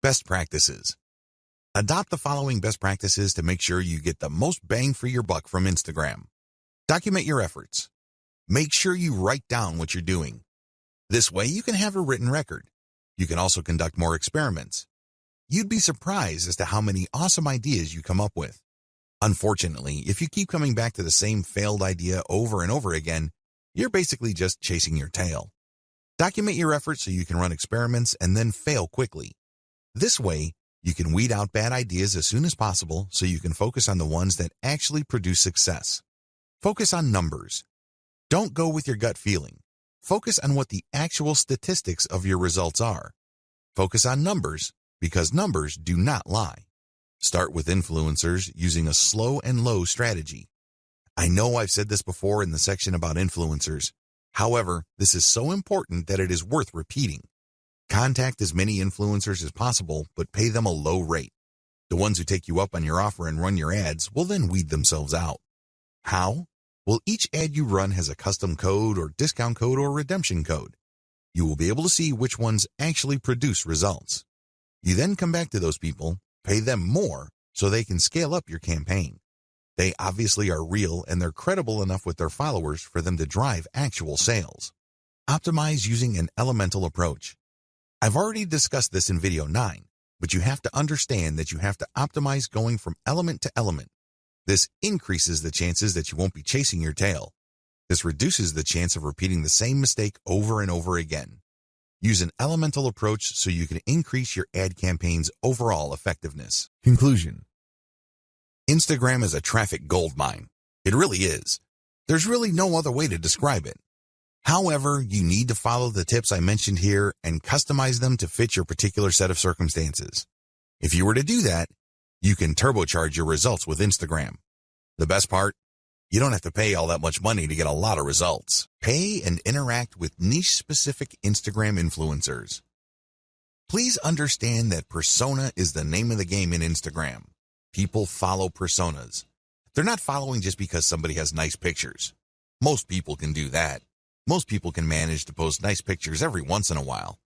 Best practices. Adopt the following best practices to make sure you get the most bang for your buck from Instagram. Document your efforts. Make sure you write down what you're doing. This way you can have a written record. You can also conduct more experiments. You'd be surprised as to how many awesome ideas you come up with. Unfortunately, if you keep coming back to the same failed idea over and over again, you're basically just chasing your tail. Document your efforts so you can run experiments and then fail quickly. This way, you can weed out bad ideas as soon as possible so you can focus on the ones that actually produce success. Focus on numbers. Don't go with your gut feeling. Focus on what the actual statistics of your results are. Focus on numbers because numbers do not lie. Start with influencers using a slow and low strategy. I know I've said this before in the section about influencers. However, this is so important that it is worth repeating. Contact as many influencers as possible, but pay them a low rate. The ones who take you up on your offer and run your ads will then weed themselves out. How? Well, each ad you run has a custom code or discount code or redemption code. You will be able to see which ones actually produce results. You then come back to those people, pay them more so they can scale up your campaign. They obviously are real and they're credible enough with their followers for them to drive actual sales. Optimize using an elemental approach. I've already discussed this in video 9, but you have to understand that you have to optimize going from element to element. This increases the chances that you won't be chasing your tail. This reduces the chance of repeating the same mistake over and over again. Use an elemental approach so you can increase your ad campaign's overall effectiveness. Conclusion. Instagram is a traffic goldmine. It really is. There's really no other way to describe it. However, you need to follow the tips I mentioned here and customize them to fit your particular set of circumstances. If you were to do that, you can turbocharge your results with Instagram. The best part? You don't have to pay all that much money to get a lot of results. Pay and interact with niche-specific Instagram influencers. Please understand that persona is the name of the game in Instagram. People follow personas. They're not following just because somebody has nice pictures. Most people can do that. Most people can manage to post nice pictures every once in a while.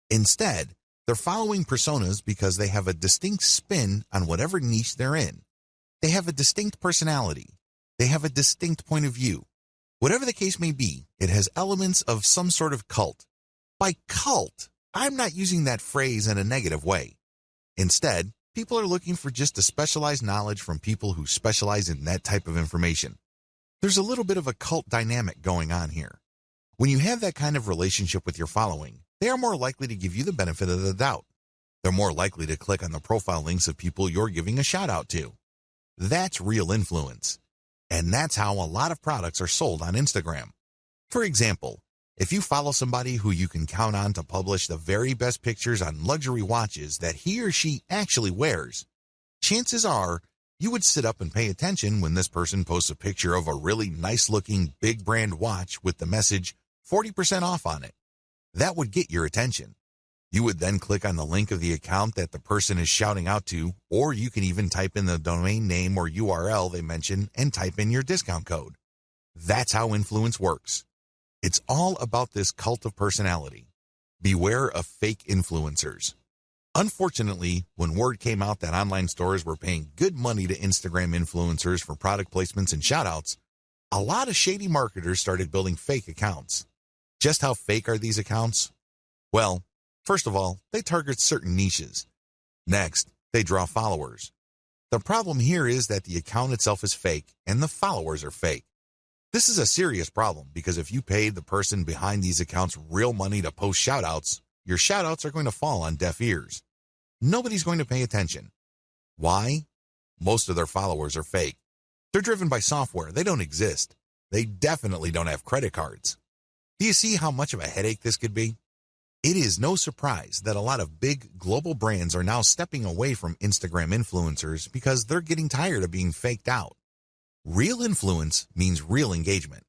Instead, they're following personas because they have a distinct spin on whatever niche they're in. They have a distinct personality. They have a distinct point of view. Whatever the case may be, it has elements of some sort of cult. By cult, I'm not using that phrase in a negative way. Instead, people are looking for just a specialized knowledge from people who specialize in that type of information. There's a little bit of a cult dynamic going on here. When you have that kind of relationship with your following, they are more likely to give you the benefit of the doubt. They're more likely to click on the profile links of people you're giving a shout out to. That's real influence. And that's how a lot of products are sold on Instagram. For example, if you follow somebody who you can count on to publish the very best pictures on luxury watches that he or she actually wears, chances are you would sit up and pay attention when this person posts a picture of a really nice-looking big brand watch with the message 40% off on it. That would get your attention. You would then click on the link of the account that the person is shouting out to, or you can even type in the domain name or URL they mention and type in your discount code. That's how influence works. It's all about this cult of personality. Beware of fake influencers. Unfortunately, when word came out that online stores were paying good money to Instagram influencers for product placements and shoutouts, a lot of shady marketers started building fake accounts. Just how fake are these accounts? Well, first of all, they target certain niches. Next, they draw followers. The problem here is that the account itself is fake and the followers are fake. This is a serious problem because if you paid the person behind these accounts real money to post shoutouts, your shoutouts are going to fall on deaf ears. Nobody's going to pay attention. Why? Most of their followers are fake. They're driven by software. They don't exist. They definitely don't have credit cards. Do you see how much of a headache this could be? It is no surprise that a lot of big global brands are now stepping away from Instagram influencers because they're getting tired of being faked out. Real influence means real engagement.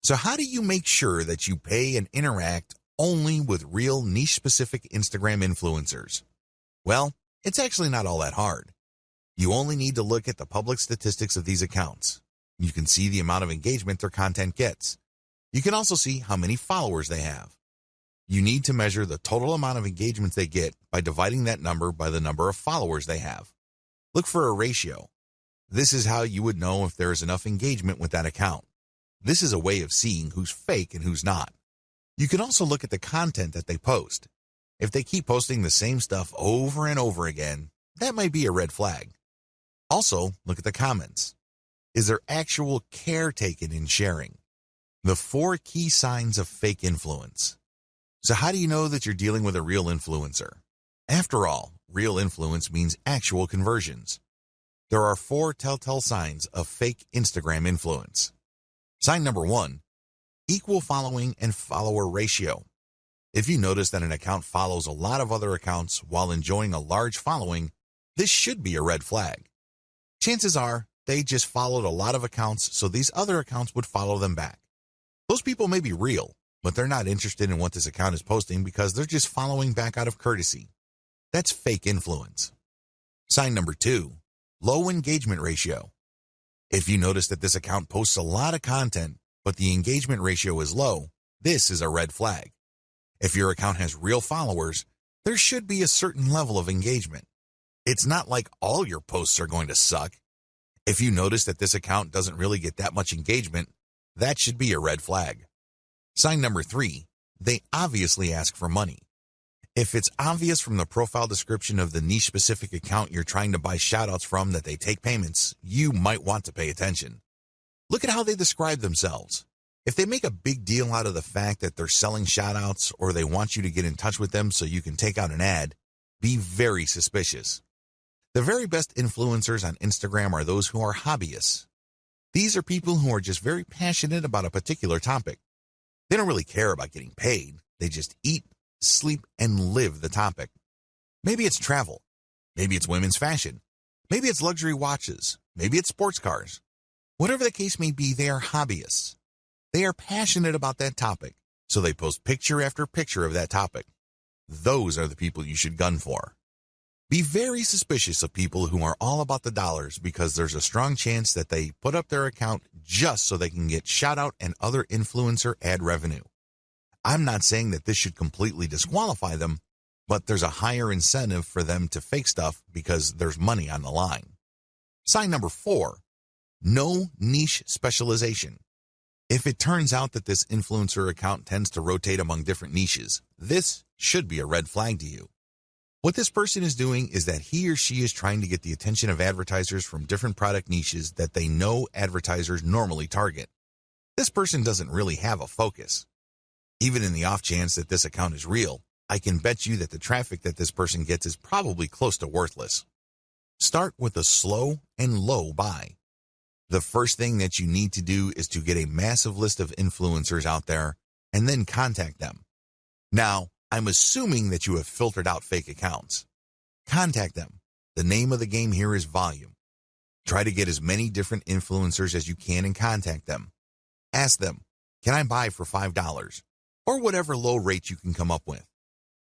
So how do you make sure that you pay and interact only with real niche-specific Instagram influencers? Well, it's actually not all that hard. You only need to look at the public statistics of these accounts. You can see the amount of engagement their content gets. You can also see how many followers they have. You need to measure the total amount of engagements they get by dividing that number by the number of followers they have. Look for a ratio. This is how you would know if there is enough engagement with that account. This is a way of seeing who's fake and who's not. You can also look at the content that they post. If they keep posting the same stuff over and over again, that might be a red flag. Also, look at the comments. Is there actual care taken in sharing? The 4 key signs of fake influence. So how do you know that you're dealing with a real influencer? After all, real influence means actual conversions. There are 4 telltale signs of fake Instagram influence. Sign number 1, equal following and follower ratio. If you notice that an account follows a lot of other accounts while enjoying a large following, this should be a red flag. Chances are they just followed a lot of accounts, so these other accounts would follow them back. Those people may be real, but they're not interested in what this account is posting because they're just following back out of courtesy. That's fake influence. Sign number 2, low engagement ratio. If you notice that this account posts a lot of content, but the engagement ratio is low, this is a red flag. If your account has real followers, there should be a certain level of engagement. It's not like all your posts are going to suck. If you notice that this account doesn't really get that much engagement, that should be a red flag. Sign number 3, they obviously ask for money. If it's obvious from the profile description of the niche-specific account you're trying to buy shoutouts from that they take payments, you might want to pay attention. Look at how they describe themselves. If they make a big deal out of the fact that they're selling shoutouts or they want you to get in touch with them so you can take out an ad, be very suspicious. The very best influencers on Instagram are those who are hobbyists. These are people who are just very passionate about a particular topic. They don't really care about getting paid. They just eat, sleep, and live the topic. Maybe it's travel. Maybe it's women's fashion. Maybe it's luxury watches. Maybe it's sports cars. Whatever the case may be, they are hobbyists. They are passionate about that topic, so they post picture after picture of that topic. Those are the people you should gun for. Be very suspicious of people who are all about the dollars because there's a strong chance that they put up their account just so they can get shout-out and other influencer ad revenue. I'm not saying that this should completely disqualify them, but there's a higher incentive for them to fake stuff because there's money on the line. Sign number 4, no niche specialization. If it turns out that this influencer account tends to rotate among different niches, this should be a red flag to you. What this person is doing is that he or she is trying to get the attention of advertisers from different product niches that they know advertisers normally target. This person doesn't really have a focus. Even in the off chance that this account is real, I can bet you that the traffic that this person gets is probably close to worthless. Start with a slow and low buy. The first thing that you need to do is to get a massive list of influencers out there and then contact them. Now, I'm assuming that you have filtered out fake accounts. Contact them. The name of the game here is volume. Try to get as many different influencers as you can and contact them. Ask them, can I buy for $5? Or whatever low rate you can come up with.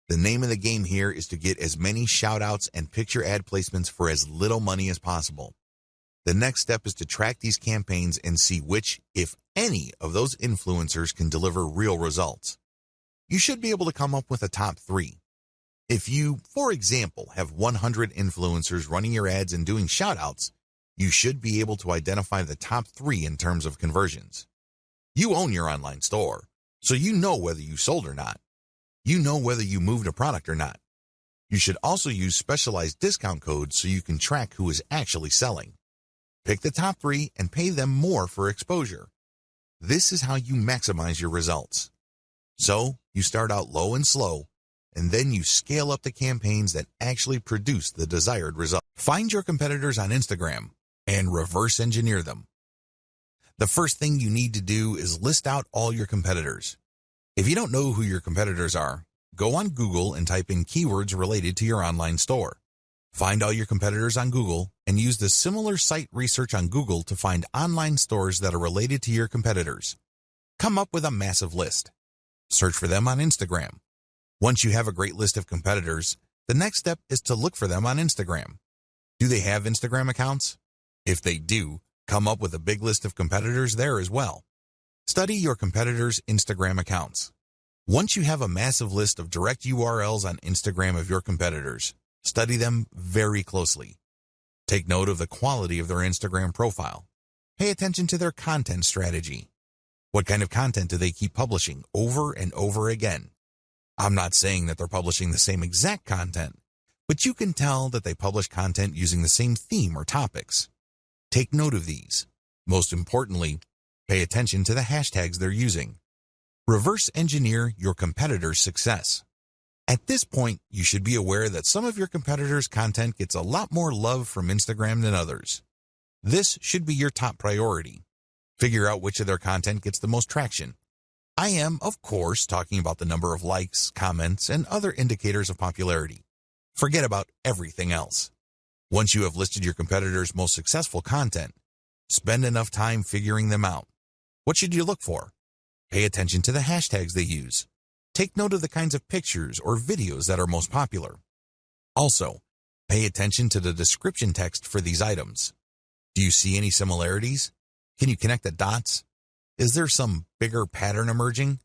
The name of the game here is to get as many shout-outs and picture ad placements for as little money as possible. The next step is to track these campaigns and see which, if any, of those influencers can deliver real results. You should be able to come up with a top 3. If you, for example, have 100 influencers running your ads and doing shout-outs, you should be able to identify the top 3 in terms of conversions. You own your online store, so you know whether you sold or not. You know whether you moved a product or not. You should also use specialized discount codes so you can track who is actually selling. Pick the top 3 and pay them more for exposure. This is how you maximize your results. So, you start out low and slow, and then you scale up the campaigns that actually produce the desired result. Find your competitors on Instagram and reverse engineer them. The first thing you need to do is list out all your competitors. If you don't know who your competitors are, go on Google and type in keywords related to your online store. Find all your competitors on Google and use the similar site research on Google to find online stores that are related to your competitors. Come up with a massive list. Search for them on Instagram. Once you have a great list of competitors, the next step is to look for them on Instagram. Do they have Instagram accounts? If they do, come up with a big list of competitors there as well. Study your competitors' Instagram accounts. Once you have a massive list of direct URLs on Instagram of your competitors, study them very closely. Take note of the quality of their Instagram profile. Pay attention to their content strategy. What kind of content do they keep publishing over and over again? I'm not saying that they're publishing the same exact content, but you can tell that they publish content using the same theme or topics. Take note of these. Most importantly, pay attention to the hashtags they're using. Reverse engineer your competitors' success. At this point, you should be aware that some of your competitors' content gets a lot more love from Instagram than others. This should be your top priority. Figure out which of their content gets the most traction. I am, of course, talking about the number of likes, comments, and other indicators of popularity. Forget about everything else. Once you have listed your competitors' most successful content, spend enough time figuring them out. What should you look for? Pay attention to the hashtags they use. Take note of the kinds of pictures or videos that are most popular. Also, pay attention to the description text for these items. Do you see any similarities? Can you connect the dots? Is there some bigger pattern emerging?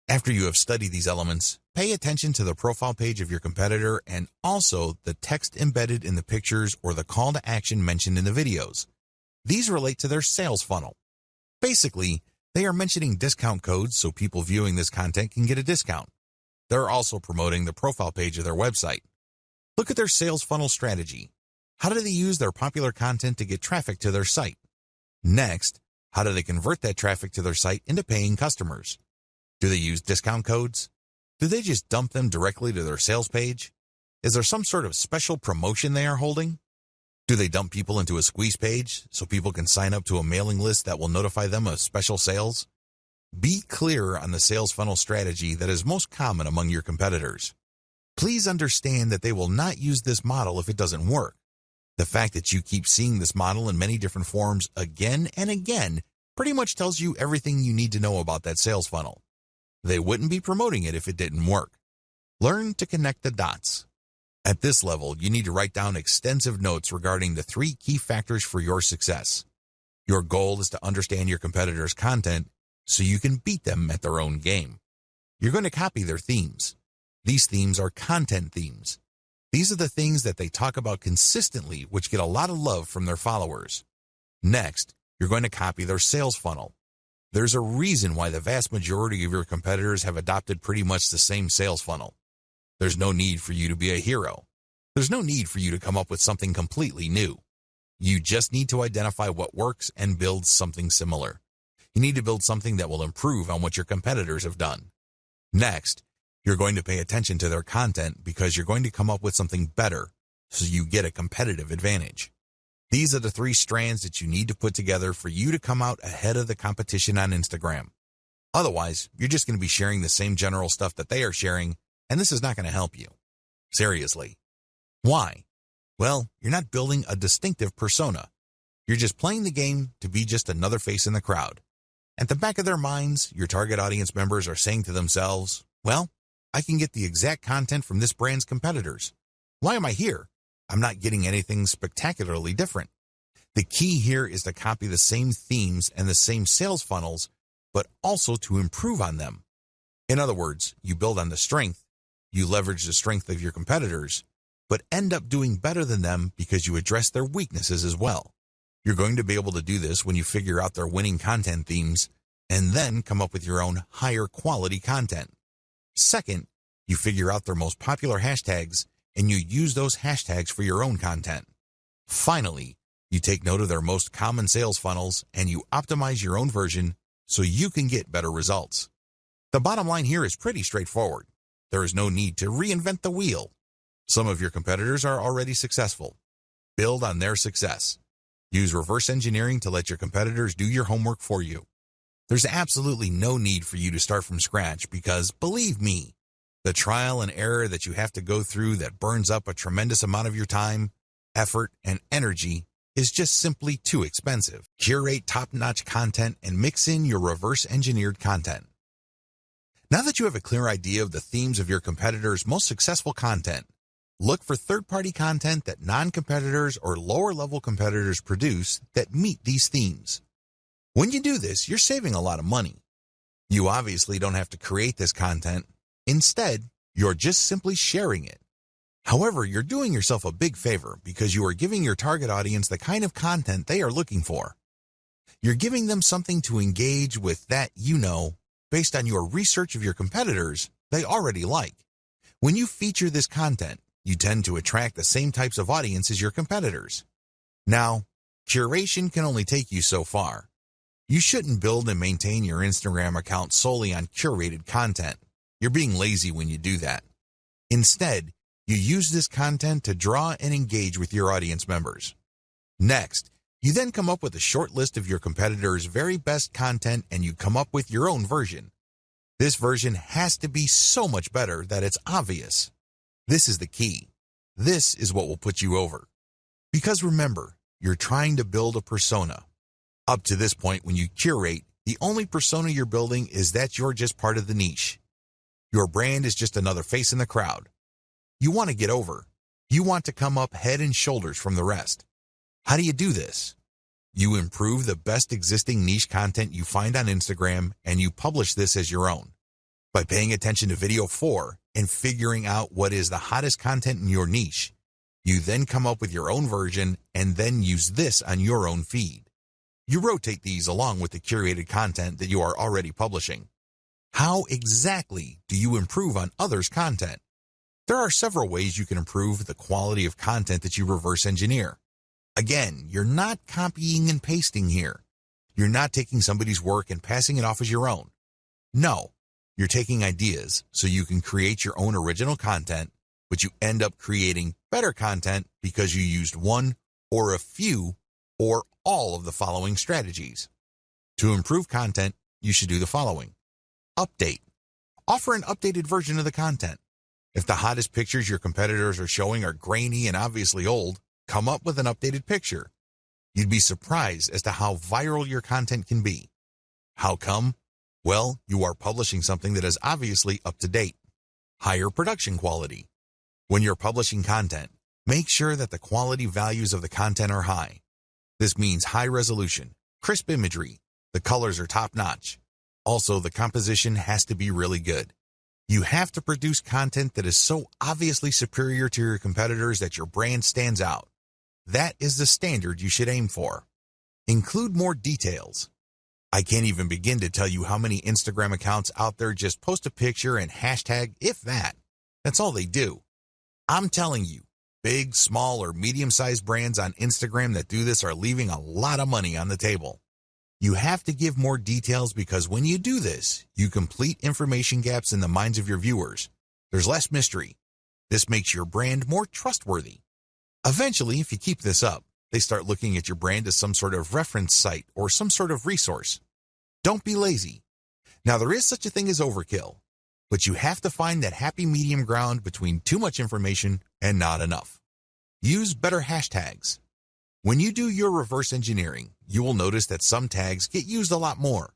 After you have studied these elements, pay attention to the profile page of your competitor and also the text embedded in the pictures or the call to action mentioned in the videos. These relate to their sales funnel. Basically, they are mentioning discount codes so people viewing this content can get a discount. They're also promoting the profile page of their website. Look at their sales funnel strategy. How do they use their popular content to get traffic to their site? Next, how do they convert that traffic to their site into paying customers? Do they use discount codes? Do they just dump them directly to their sales page? Is there some sort of special promotion they are holding? Do they dump people into a squeeze page so people can sign up to a mailing list that will notify them of special sales? Be clear on the sales funnel strategy that is most common among your competitors. Please understand that they will not use this model if it doesn't work. The fact that you keep seeing this model in many different forms again and again pretty much tells you everything you need to know about that sales funnel. They wouldn't be promoting it if it didn't work. Learn to connect the dots. At this level, you need to write down extensive notes regarding the 3 key factors for your success. Your goal is to understand your competitors' content so you can beat them at their own game. You're going to copy their themes. These themes are content themes. These are the things that they talk about consistently, which get a lot of love from their followers. Next, you're going to copy their sales funnel. There's a reason why the vast majority of your competitors have adopted pretty much the same sales funnel. There's no need for you to be a hero. There's no need for you to come up with something completely new. You just need to identify what works and build something similar. You need to build something that will improve on what your competitors have done. Next, you're going to pay attention to their content because you're going to come up with something better so you get a competitive advantage. These are the 3 strands that you need to put together for you to come out ahead of the competition on Instagram. Otherwise, you're just going to be sharing the same general stuff that they are sharing, and this is not going to help you. Seriously. Why? Well, you're not building a distinctive persona. You're just playing the game to be just another face in the crowd. At the back of their minds, your target audience members are saying to themselves, well, I can get the exact content from this brand's competitors. Why am I here? I'm not getting anything spectacularly different. The key here is to copy the same themes and the same sales funnels, but also to improve on them. In other words, you build on the strength, you leverage the strength of your competitors, but end up doing better than them because you address their weaknesses as well. You're going to be able to do this when you figure out their winning content themes and then come up with your own higher quality content. Second, you figure out their most popular hashtags and you use those hashtags for your own content. Finally, you take note of their most common sales funnels and you optimize your own version so you can get better results. The bottom line here is pretty straightforward. There is no need to reinvent the wheel. Some of your competitors are already successful. Build on their success. Use reverse engineering to let your competitors do your homework for you. There's absolutely no need for you to start from scratch because, believe me, the trial and error that you have to go through that burns up a tremendous amount of your time, effort, and energy is just simply too expensive. Curate top-notch content and mix in your reverse-engineered content. Now that you have a clear idea of the themes of your competitors' most successful content, look for third-party content that non-competitors or lower-level competitors produce that meet these themes. When you do this, you're saving a lot of money. You obviously don't have to create this content. Instead, you're just simply sharing it. However, you're doing yourself a big favor because you are giving your target audience the kind of content they are looking for. You're giving them something to engage with that based on your research of your competitors, they already like. When you feature this content, you tend to attract the same types of audience as your competitors. Now, curation can only take you so far. You shouldn't build and maintain your Instagram account solely on curated content. You're being lazy when you do that. Instead, you use this content to draw and engage with your audience members. Next, you then come up with a short list of your competitors' very best content and you come up with your own version. This version has to be so much better that it's obvious. This is the key. This is what will put you over. Because remember, you're trying to build a persona. Up to this point, when you curate, the only persona you're building is that you're just part of the niche. Your brand is just another face in the crowd. You want to get over. You want to come up head and shoulders from the rest. How do you do this? You improve the best existing niche content you find on Instagram and you publish this as your own. By paying attention to video 4 and figuring out what is the hottest content in your niche, you then come up with your own version and then use this on your own feed. You rotate these along with the curated content that you are already publishing. How exactly do you improve on others' content? There are several ways you can improve the quality of content that you reverse engineer. Again, you're not copying and pasting here. You're not taking somebody's work and passing it off as your own. No, you're taking ideas so you can create your own original content, but you end up creating better content because you used one or a few or all of the following strategies. To improve content, you should do the following. Update. Offer an updated version of the content. If the hottest pictures your competitors are showing are grainy and obviously old, come up with an updated picture. You'd be surprised as to how viral your content can be. How come? Well, you are publishing something that is obviously up to date. Higher production quality. When you're publishing content, make sure that the quality values of the content are high. This means high resolution, crisp imagery, the colors are top-notch. Also, the composition has to be really good. You have to produce content that is so obviously superior to your competitors that your brand stands out. That is the standard you should aim for. Include more details. I can't even begin to tell you how many Instagram accounts out there just post a picture and hashtag, if that. That's all they do. I'm telling you, big, small, or medium-sized brands on Instagram that do this are leaving a lot of money on the table. You have to give more details because when you do this, you complete information gaps in the minds of your viewers. There's less mystery. This makes your brand more trustworthy. Eventually, if you keep this up, they start looking at your brand as some sort of reference site or some sort of resource. Don't be lazy. Now, there is such a thing as overkill, but you have to find that happy medium ground between too much information and not enough. Use better hashtags. When you do your reverse engineering, you will notice that some tags get used a lot more,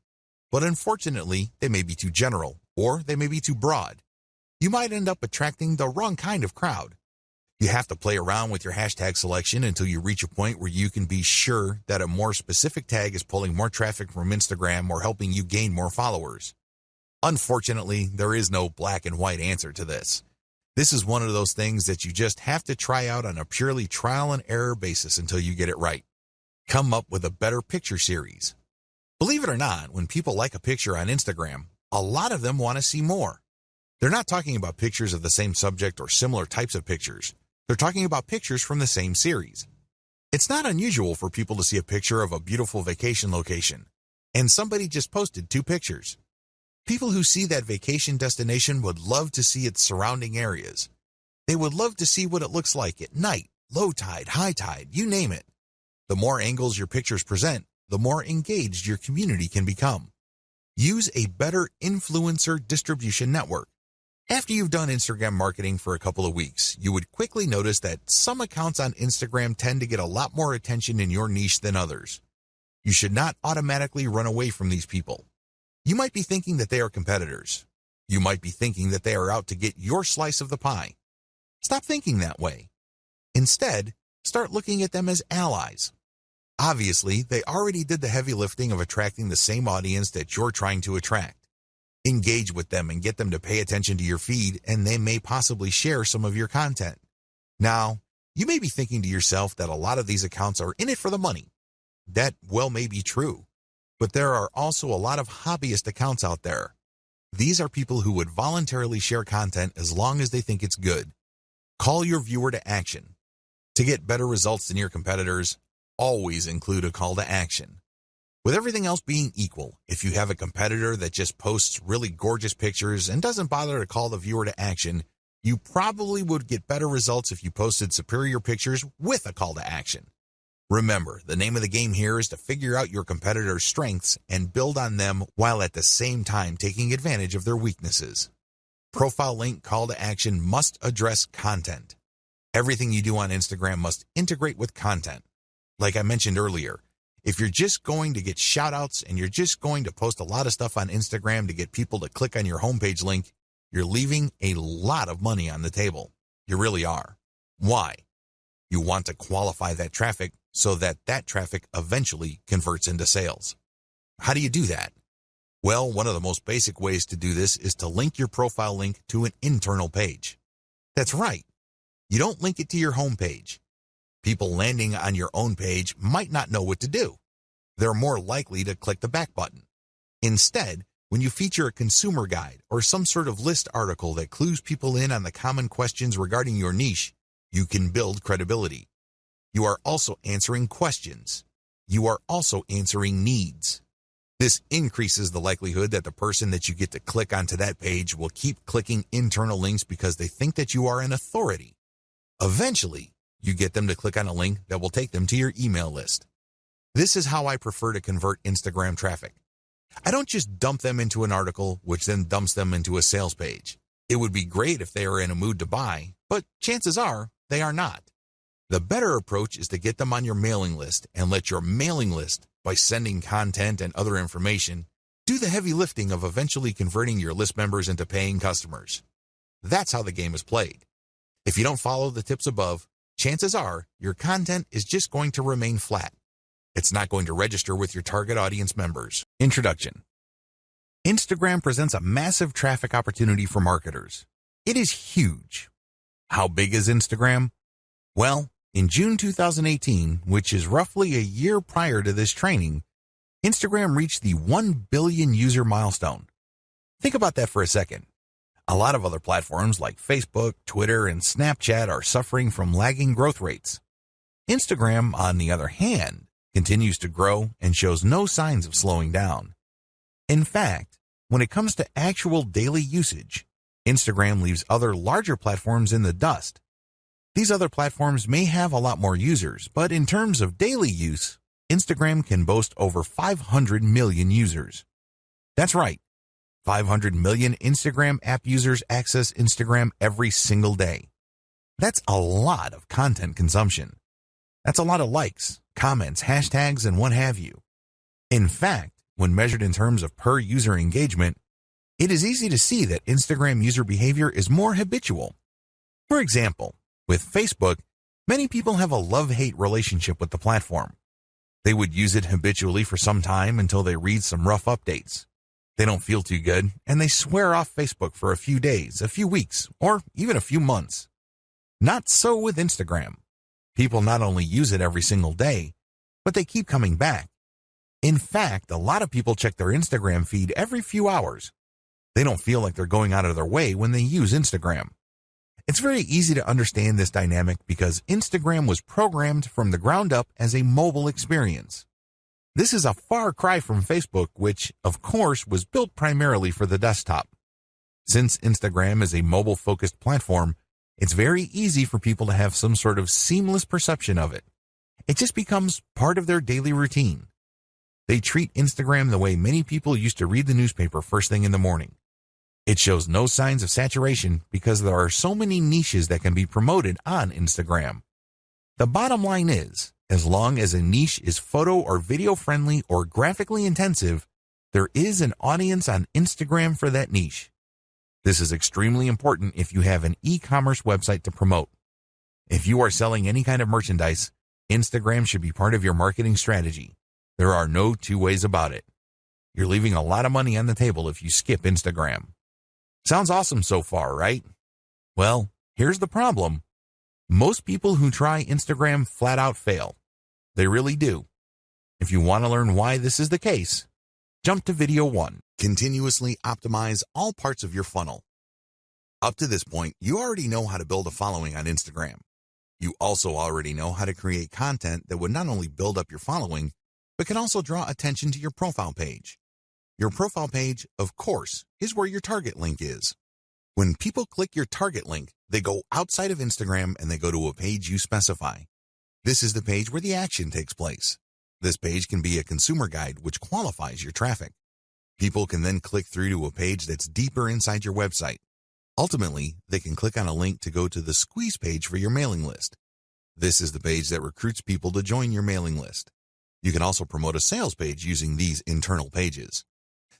but unfortunately, they may be too general or they may be too broad. You might end up attracting the wrong kind of crowd. You have to play around with your hashtag selection until you reach a point where you can be sure that a more specific tag is pulling more traffic from Instagram or helping you gain more followers. Unfortunately, there is no black and white answer to this. This is one of those things that you just have to try out on a purely trial and error basis until you get it right. Come up with a better picture series. Believe it or not, when people like a picture on Instagram, a lot of them want to see more. They're not talking about pictures of the same subject or similar types of pictures. They're talking about pictures from the same series. It's not unusual for people to see a picture of a beautiful vacation location, and somebody just posted 2 pictures. People who see that vacation destination would love to see its surrounding areas. They would love to see what it looks like at night, low tide, high tide, you name it. The more angles your pictures present, the more engaged your community can become. Use a better influencer distribution network. After you've done Instagram marketing for a couple of weeks, you would quickly notice that some accounts on Instagram tend to get a lot more attention in your niche than others. You should not automatically run away from these people. You might be thinking that they are competitors. You might be thinking that they are out to get your slice of the pie. Stop thinking that way. Instead, start looking at them as allies. Obviously, they already did the heavy lifting of attracting the same audience that you're trying to attract. Engage with them and get them to pay attention to your feed, and they may possibly share some of your content. Now, you may be thinking to yourself that a lot of these accounts are in it for the money. That well may be true, but there are also a lot of hobbyist accounts out there. These are people who would voluntarily share content as long as they think it's good. Call your viewer to action. To get better results than your competitors, always include a call to action. With everything else being equal, if you have a competitor that just posts really gorgeous pictures and doesn't bother to call the viewer to action, you probably would get better results if you posted superior pictures with a call to action. Remember, the name of the game here is to figure out your competitor's strengths and build on them while at the same time taking advantage of their weaknesses. Profile link call to action must address content. Everything you do on Instagram must integrate with content. Like I mentioned earlier, if you're just going to get shoutouts and you're just going to post a lot of stuff on Instagram to get people to click on your homepage link, you're leaving a lot of money on the table. You really are. Why? You want to qualify that traffic so that that traffic eventually converts into sales. How do you do that? Well, one of the most basic ways to do this is to link your profile link to an internal page. That's right. You don't link it to your homepage. People landing on your own page might not know what to do. They're more likely to click the back button. Instead, when you feature a consumer guide or some sort of list article that clues people in on the common questions regarding your niche, you can build credibility. You are also answering questions. You are also answering needs. This increases the likelihood that the person that you get to click onto that page will keep clicking internal links because they think that you are an authority. Eventually, you get them to click on a link that will take them to your email list. This is how I prefer to convert Instagram traffic. I don't just dump them into an article, which then dumps them into a sales page. It would be great if they are in a mood to buy, but chances are they are not. The better approach is to get them on your mailing list and let your mailing list, by sending content and other information, do the heavy lifting of eventually converting your list members into paying customers. That's how the game is played. If you don't follow the tips above, chances are your content is just going to remain flat. It's not going to register with your target audience members. Introduction. Instagram presents a massive traffic opportunity for marketers. It is huge. How big is Instagram? Well, in June 2018, which is roughly a year prior to this training, Instagram reached the 1 billion user milestone. Think about that for a second. A lot of other platforms like Facebook, Twitter, and Snapchat are suffering from lagging growth rates. Instagram, on the other hand, continues to grow and shows no signs of slowing down. In fact, when it comes to actual daily usage, Instagram leaves other larger platforms in the dust. These other platforms may have a lot more users, but in terms of daily use, Instagram can boast over 500 million users. That's right, 500 million Instagram app users access Instagram every single day. That's a lot of content consumption. That's a lot of likes, comments, hashtags, and what have you. In fact, when measured in terms of per user engagement, it is easy to see that Instagram user behavior is more habitual. For example, with Facebook, many people have a love-hate relationship with the platform. They would use it habitually for some time until they read some rough updates. They don't feel too good, and they swear off Facebook for a few days, a few weeks, or even a few months. Not so with Instagram. People not only use it every single day, but they keep coming back. In fact, a lot of people check their Instagram feed every few hours. They don't feel like they're going out of their way when they use Instagram. It's very easy to understand this dynamic because Instagram was programmed from the ground up as a mobile experience. This is a far cry from Facebook, which, of course, was built primarily for the desktop. Since Instagram is a mobile-focused platform, it's very easy for people to have some sort of seamless perception of it. It just becomes part of their daily routine. They treat Instagram the way many people used to read the newspaper first thing in the morning. It shows no signs of saturation because there are so many niches that can be promoted on Instagram. The bottom line is, as long as a niche is photo or video friendly or graphically intensive, there is an audience on Instagram for that niche. This is extremely important if you have an e-commerce website to promote. If you are selling any kind of merchandise, Instagram should be part of your marketing strategy. There are no two ways about it. You're leaving a lot of money on the table if you skip Instagram. Sounds awesome so far, right? Well, here's the problem. Most people who try Instagram flat out fail. They really do. If you want to learn why this is the case, jump to video 1. Continuously optimize all parts of your funnel. Up to this point, you already know how to build a following on Instagram. You also already know how to create content that would not only build up your following, but can also draw attention to your profile page. Your profile page, of course, is where your target link is. When people click your target link, they go outside of Instagram and they go to a page you specify. This is the page where the action takes place. This page can be a consumer guide which qualifies your traffic. People can then click through to a page that's deeper inside your website. Ultimately, they can click on a link to go to the squeeze page for your mailing list. This is the page that recruits people to join your mailing list. You can also promote a sales page using these internal pages.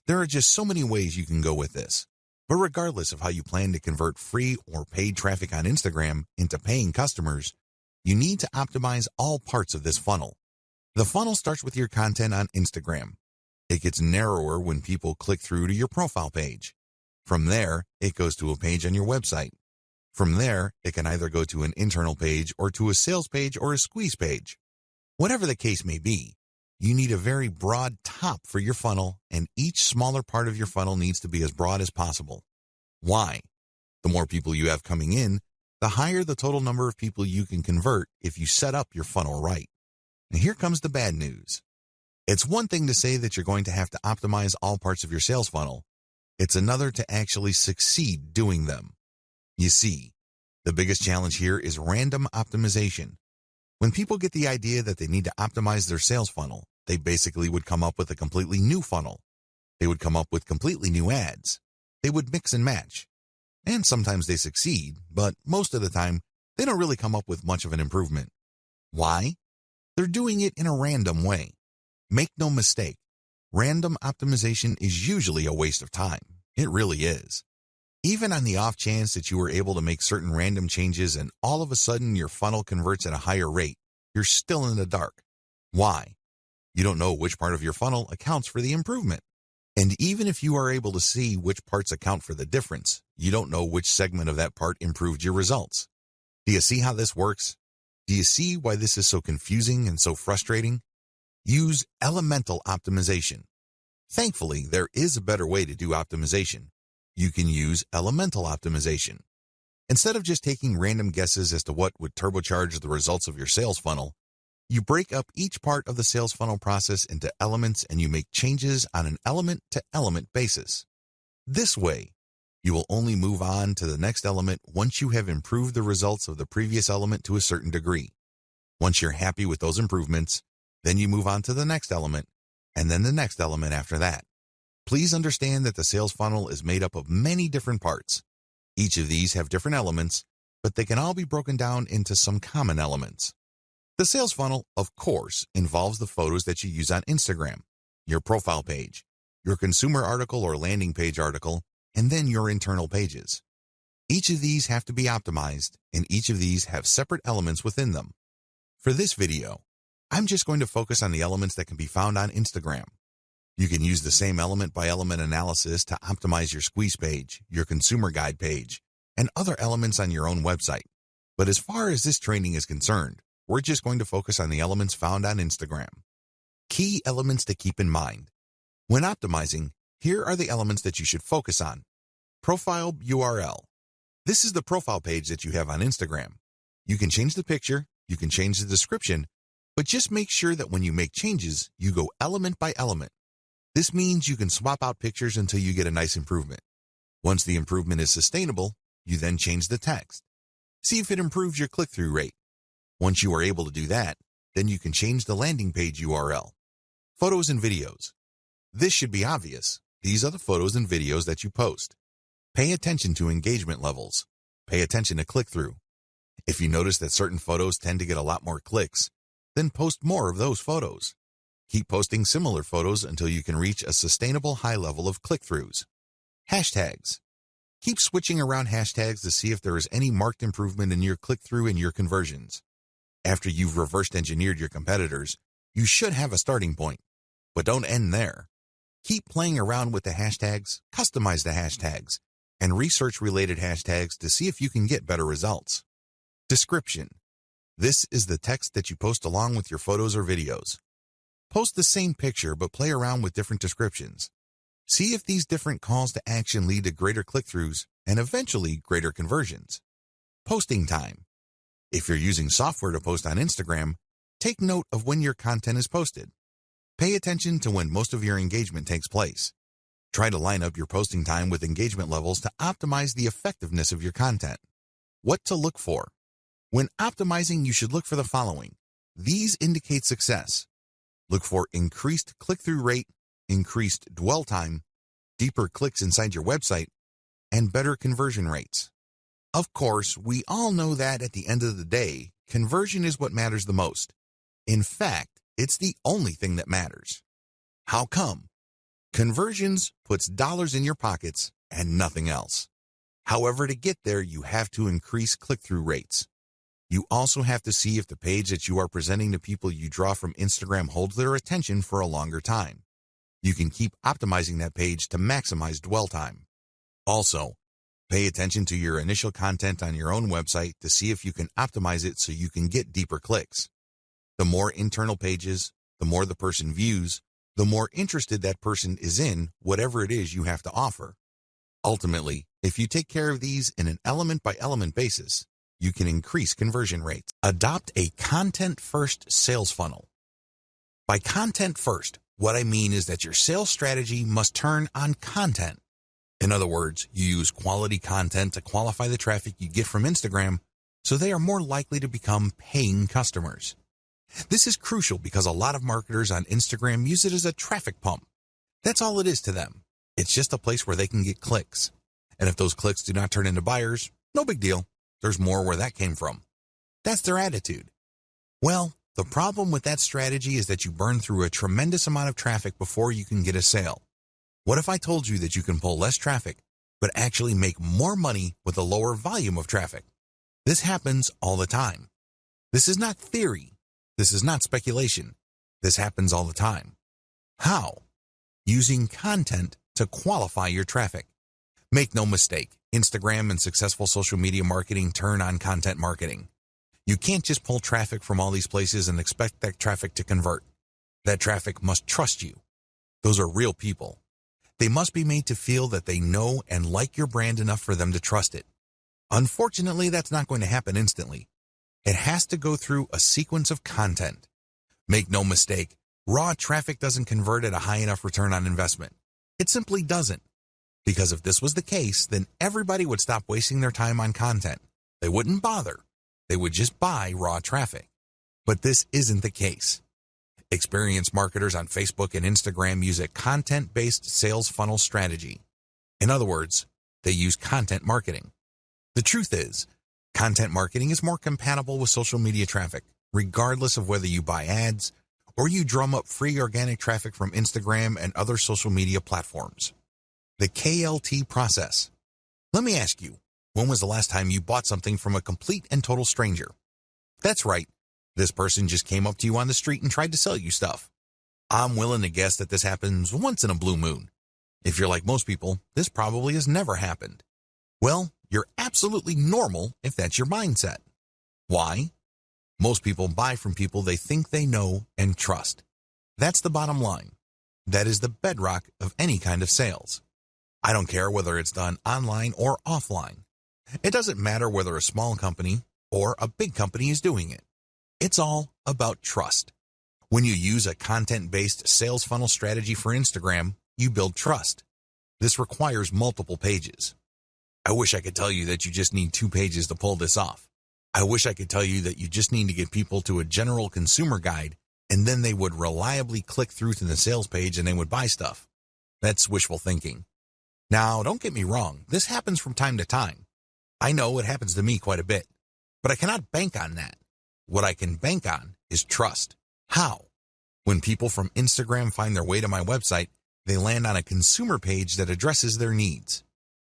There are just so many ways you can go with this. But regardless of how you plan to convert free or paid traffic on Instagram into paying customers, you need to optimize all parts of this funnel. The funnel starts with your content on Instagram. It gets narrower when people click through to your profile page. From there, it goes to a page on your website. From there, it can either go to an internal page or to a sales page or a squeeze page. Whatever the case may be, you need a very broad top for your funnel, and each smaller part of your funnel needs to be as broad as possible. Why? The more people you have coming in, the higher the total number of people you can convert if you set up your funnel right. And here comes the bad news. It's one thing to say that you're going to have to optimize all parts of your sales funnel. It's another to actually succeed doing them. You see, the biggest challenge here is random optimization. When people get the idea that they need to optimize their sales funnel, they basically would come up with a completely new funnel. They would come up with completely new ads. They would mix and match. And sometimes they succeed, but most of the time, they don't really come up with much of an improvement. Why? They're doing it in a random way. Make no mistake, random optimization is usually a waste of time. It really is. Even on the off chance that you were able to make certain random changes and all of a sudden your funnel converts at a higher rate, you're still in the dark. Why? You don't know which part of your funnel accounts for the improvement. And even if you are able to see which parts account for the difference, you don't know which segment of that part improved your results. Do you see how this works? Do you see why this is so confusing and so frustrating? Use elemental optimization. Thankfully, there is a better way to do optimization. You can use elemental optimization. Instead of just taking random guesses as to what would turbocharge the results of your sales funnel, you break up each part of the sales funnel process into elements and you make changes on an element-to-element basis. This way, you will only move on to the next element once you have improved the results of the previous element to a certain degree. Once you're happy with those improvements, then you move on to the next element, and then the next element after that. Please understand that the sales funnel is made up of many different parts. Each of these have different elements, but they can all be broken down into some common elements. The sales funnel, of course, involves the photos that you use on Instagram, your profile page, your consumer article or landing page article, and then your internal pages. Each of these have to be optimized, and each of these have separate elements within them. For this video, I'm just going to focus on the elements that can be found on Instagram. You can use the same element-by-element analysis to optimize your squeeze page, your consumer guide page, and other elements on your own website. But as far as this training is concerned, we're just going to focus on the elements found on Instagram. Key elements to keep in mind. When optimizing, here are the elements that you should focus on. Profile URL. This is the profile page that you have on Instagram. You can change the picture, you can change the description, but just make sure that when you make changes, you go element by element. This means you can swap out pictures until you get a nice improvement. Once the improvement is sustainable, you then change the text. See if it improves your click-through rate. Once you are able to do that, then you can change the landing page URL. Photos and videos. This should be obvious. These are the photos and videos that you post. Pay attention to engagement levels. Pay attention to click-through. If you notice that certain photos tend to get a lot more clicks, then post more of those photos. Keep posting similar photos until you can reach a sustainable high level of click-throughs. Hashtags. Keep switching around hashtags to see if there is any marked improvement in your click-through and your conversions. After you've reversed engineered your competitors, you should have a starting point. But don't end there. Keep playing around with the hashtags, customize the hashtags, and research related hashtags to see if you can get better results. Description. This is the text that you post along with your photos or videos. Post the same picture but play around with different descriptions. See if these different calls to action lead to greater click-throughs and eventually greater conversions. Posting time. If you're using software to post on Instagram, take note of when your content is posted. Pay attention to when most of your engagement takes place. Try to line up your posting time with engagement levels to optimize the effectiveness of your content. What to look for. When optimizing, you should look for the following. These indicate success. Look for increased click-through rate, increased dwell time, deeper clicks inside your website, and better conversion rates. Of course, we all know that at the end of the day, conversion is what matters the most. In fact, it's the only thing that matters. How come? Conversions puts dollars in your pockets and nothing else. However, to get there, you have to increase click-through rates. You also have to see if the page that you are presenting to people you draw from Instagram holds their attention for a longer time. You can keep optimizing that page to maximize dwell time. Also, pay attention to your initial content on your own website to see if you can optimize it so you can get deeper clicks. The more internal pages, the more the person views, the more interested that person is in whatever it is you have to offer. Ultimately, if you take care of these in an element-by-element basis, you can increase conversion rates. Adopt a content-first sales funnel. By content first, what I mean is that your sales strategy must turn on content. In other words, you use quality content to qualify the traffic you get from Instagram so they are more likely to become paying customers. This is crucial because a lot of marketers on Instagram use it as a traffic pump. That's all it is to them. It's just a place where they can get clicks. And if those clicks do not turn into buyers, no big deal. There's more where that came from. That's their attitude. Well, the problem with that strategy is that you burn through a tremendous amount of traffic before you can get a sale. What if I told you that you can pull less traffic, but actually make more money with a lower volume of traffic? This happens all the time. This is not theory. This is not speculation. This happens all the time. How? Using content to qualify your traffic. Make no mistake, Instagram and successful social media marketing turn on content marketing. You can't just pull traffic from all these places and expect that traffic to convert. That traffic must trust you. Those are real people. They must be made to feel that they know and like your brand enough for them to trust it. Unfortunately, that's not going to happen instantly. It has to go through a sequence of content. Make no mistake, raw traffic doesn't convert at a high enough return on investment. It simply doesn't. Because if this was the case, then everybody would stop wasting their time on content. They wouldn't bother. They would just buy raw traffic. But this isn't the case. Experienced marketers on Facebook and Instagram use a content-based sales funnel strategy. In other words, they use content marketing. The truth is, content marketing is more compatible with social media traffic, regardless of whether you buy ads or you drum up free organic traffic from Instagram and other social media platforms. The KLT process. Let me ask you, when was the last time you bought something from a complete and total stranger? That's right. This person just came up to you on the street and tried to sell you stuff. I'm willing to guess that this happens once in a blue moon. If you're like most people, this probably has never happened. Well, you're absolutely normal if that's your mindset. Why? Most people buy from people they think they know and trust. That's the bottom line. That is the bedrock of any kind of sales. I don't care whether it's done online or offline. It doesn't matter whether a small company or a big company is doing it. It's all about trust. When you use a content-based sales funnel strategy for Instagram, you build trust. This requires multiple pages. I wish I could tell you that you just need 2 pages to pull this off. I wish I could tell you that you just need to get people to a general consumer guide and then they would reliably click through to the sales page and they would buy stuff. That's wishful thinking. Now, don't get me wrong, this happens from time to time. I know it happens to me quite a bit, but I cannot bank on that. What I can bank on is trust. How? When people from Instagram find their way to my website, they land on a consumer page that addresses their needs.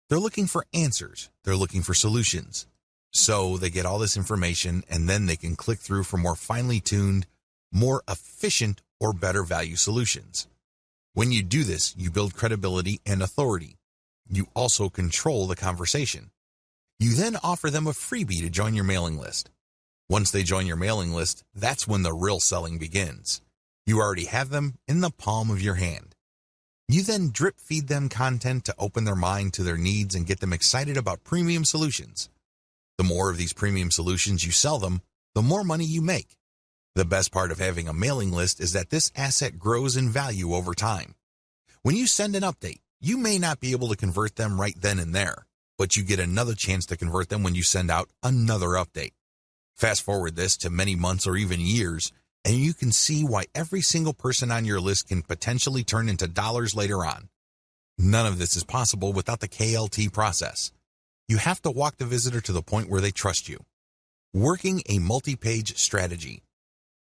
They're looking for answers. They're looking for solutions. So they get all this information and then they can click through for more finely tuned, more efficient, or better value solutions. When you do this, you build credibility and authority. You also control the conversation. You then offer them a freebie to join your mailing list. Once they join your mailing list, that's when the real selling begins. You already have them in the palm of your hand. You then drip feed them content to open their mind to their needs and get them excited about premium solutions. The more of these premium solutions you sell them, the more money you make. The best part of having a mailing list is that this asset grows in value over time. When you send an update, you may not be able to convert them right then and there, but you get another chance to convert them when you send out another update. Fast forward this to many months or even years, and you can see why every single person on your list can potentially turn into dollars later on. None of this is possible without the KLT process. You have to walk the visitor to the point where they trust you. Working a multi-page strategy.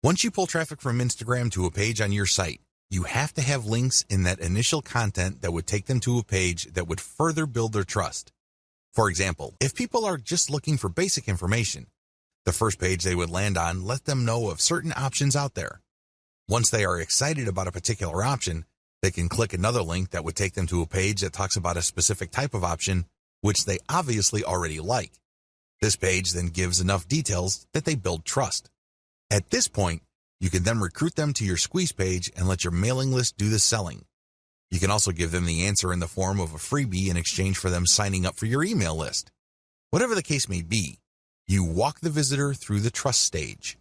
Once you pull traffic from Instagram to a page on your site, you have to have links in that initial content that would take them to a page that would further build their trust. For example, if people are just looking for basic information, the first page they would land on let them know of certain options out there. Once they are excited about a particular option, they can click another link that would take them to a page that talks about a specific type of option, which they obviously already like. This page then gives enough details that they build trust. At this point, you can then recruit them to your squeeze page and let your mailing list do the selling. You can also give them the answer in the form of a freebie in exchange for them signing up for your email list. Whatever the case may be, you walk the visitor through the trust stage.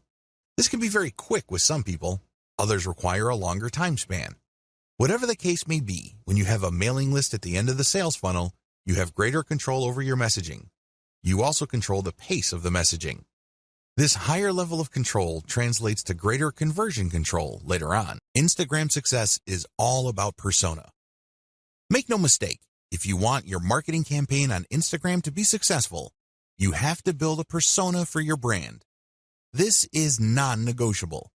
This can be very quick with some people, others require a longer time span. Whatever the case may be, when you have a mailing list at the end of the sales funnel, you have greater control over your messaging. You also control the pace of the messaging. This higher level of control translates to greater conversion control later on. Instagram success is all about persona. Make no mistake, if you want your marketing campaign on Instagram to be successful, you have to build a persona for your brand. This is non-negotiable.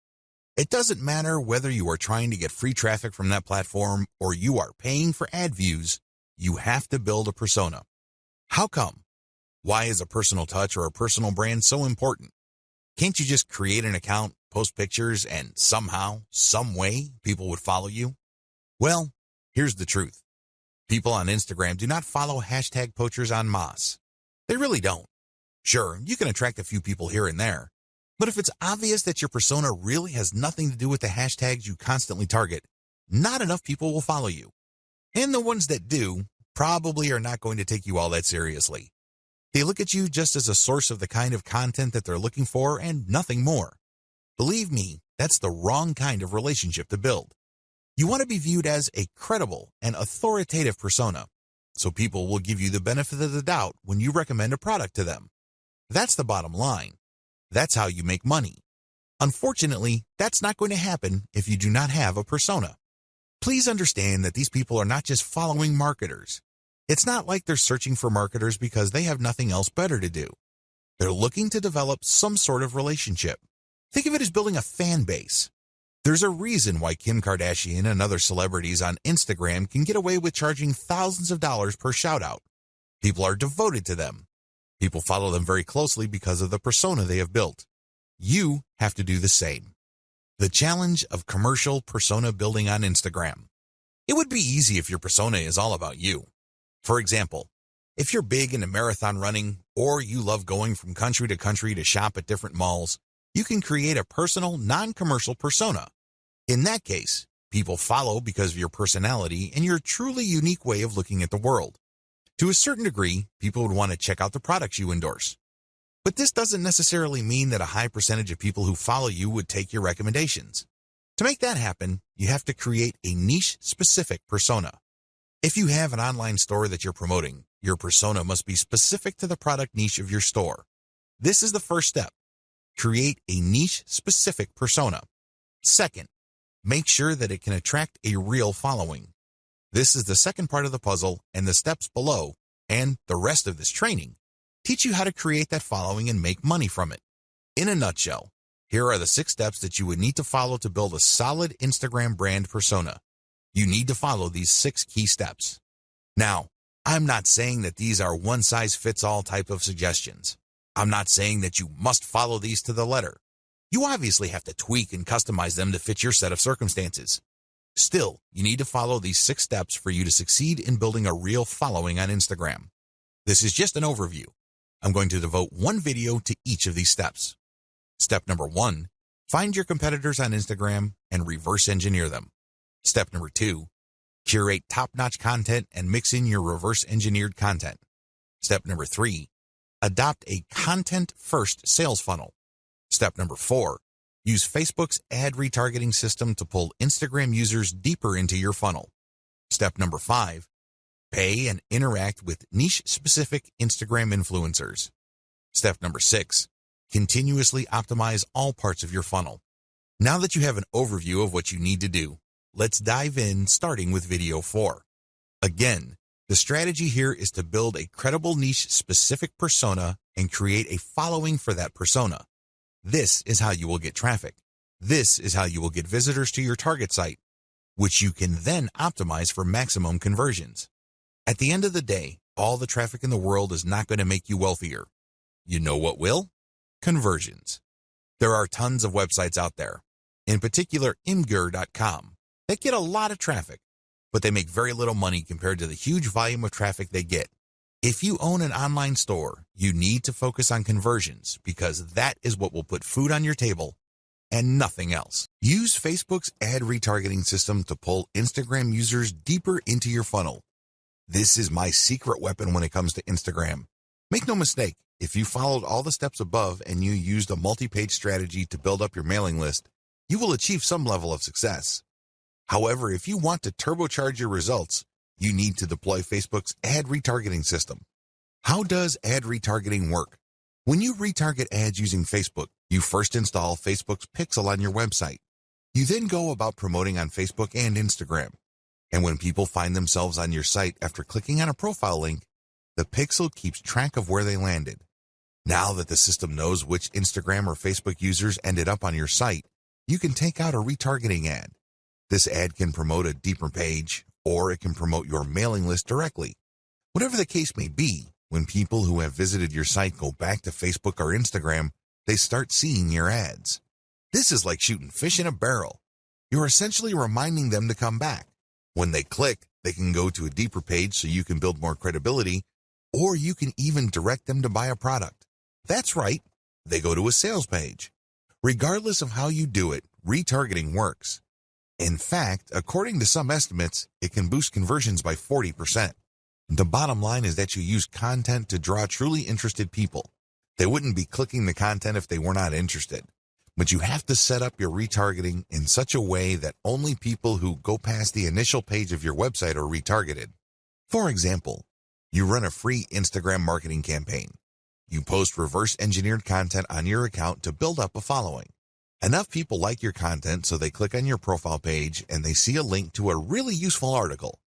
It doesn't matter whether you are trying to get free traffic from that platform or you are paying for ad views, you have to build a persona. How come? Why is a personal touch or a personal brand so important? Can't you just create an account, post pictures, and somehow, some way, people would follow you? Well, here's the truth. People on Instagram do not follow hashtag poachers en masse. They really don't. Sure, you can attract a few people here and there, but if it's obvious that your persona really has nothing to do with the hashtags you constantly target, not enough people will follow you. And the ones that do probably are not going to take you all that seriously. They look at you just as a source of the kind of content that they're looking for and nothing more. Believe me, that's the wrong kind of relationship to build. You want to be viewed as a credible and authoritative persona, so people will give you the benefit of the doubt when you recommend a product to them. That's the bottom line. That's how you make money. Unfortunately, that's not going to happen if you do not have a persona. Please understand that these people are not just following marketers. It's not like they're searching for marketers because they have nothing else better to do. They're looking to develop some sort of relationship. Think of it as building a fan base. There's a reason why Kim Kardashian and other celebrities on Instagram can get away with charging thousands of dollars per shout-out. People are devoted to them. People follow them very closely because of the persona they have built. You have to do the same. The challenge of commercial persona building on Instagram. It would be easy if your persona is all about you. For example, if you're big into marathon running or you love going from country to shop at different malls, you can create a personal, non-commercial persona. In that case, people follow because of your personality and your truly unique way of looking at the world. To a certain degree, people would want to check out the products you endorse. But this doesn't necessarily mean that a high percentage of people who follow you would take your recommendations. To make that happen, you have to create a niche-specific persona. If you have an online store that you're promoting, your persona must be specific to the product niche of your store. This is the first step. Create a niche-specific persona. Second, make sure that it can attract a real following. This is the second part of the puzzle, and the steps below, and the rest of this training, teach you how to create that following and make money from it. In a nutshell, here are the 6 steps that you would need to follow to build a solid Instagram brand persona. You need to follow these 6 key steps. Now, I'm not saying that these are one-size-fits-all type of suggestions. I'm not saying that you must follow these to the letter. You obviously have to tweak and customize them to fit your set of circumstances. Still, you need to follow these 6 steps for you to succeed in building a real following on Instagram. This is just an overview. I'm going to devote one video to each of these steps. Step number 1, find your competitors on Instagram and reverse engineer them. Step number 2, curate top-notch content and mix in your reverse engineered content. Step number 3, adopt a content-first sales funnel. Step number 4, use Facebook's ad retargeting system to pull Instagram users deeper into your funnel. Step number 5, pay and interact with niche-specific Instagram influencers. Step number 6, continuously optimize all parts of your funnel. Now that you have an overview of what you need to do, let's dive in, starting with video 4. Again, the strategy here is to build a credible niche-specific persona and create a following for that persona. This is how you will get traffic. This is how you will get visitors to your target site, which you can then optimize for maximum conversions. At the end of the day, all the traffic in the world is not going to make you wealthier. You know what will? Conversions. There are tons of websites out there, in particular Imgur.com, that get a lot of traffic, but they make very little money compared to the huge volume of traffic they get. If you own an online store, you need to focus on conversions because that is what will put food on your table and nothing else. Use Facebook's ad retargeting system to pull Instagram users deeper into your funnel. This is my secret weapon when it comes to Instagram. Make no mistake, if you followed all the steps above and you used a multi-page strategy to build up your mailing list, you will achieve some level of success. However, if you want to turbocharge your results, you need to deploy Facebook's ad retargeting system. How does ad retargeting work? When you retarget ads using Facebook, you first install Facebook's Pixel on your website. You then go about promoting on Facebook and Instagram. And when people find themselves on your site after clicking on a profile link, the Pixel keeps track of where they landed. Now that the system knows which Instagram or Facebook users ended up on your site, you can take out a retargeting ad. This ad can promote a deeper page, or it can promote your mailing list directly. Whatever the case may be, when people who have visited your site go back to Facebook or Instagram, they start seeing your ads. This is like shooting fish in a barrel. You're essentially reminding them to come back. When they click, they can go to a deeper page so you can build more credibility, or you can even direct them to buy a product. That's right, they go to a sales page. Regardless of how you do it, retargeting works. In fact, according to some estimates, it can boost conversions by 40%. The bottom line is that you use content to draw truly interested people. They wouldn't be clicking the content if they were not interested. But you have to set up your retargeting in such a way that only people who go past the initial page of your website are retargeted. For example, you run a free Instagram marketing campaign. You post reverse engineered content on your account to build up a following. Enough people like your content so they click on your profile page and they see a link to a really useful article.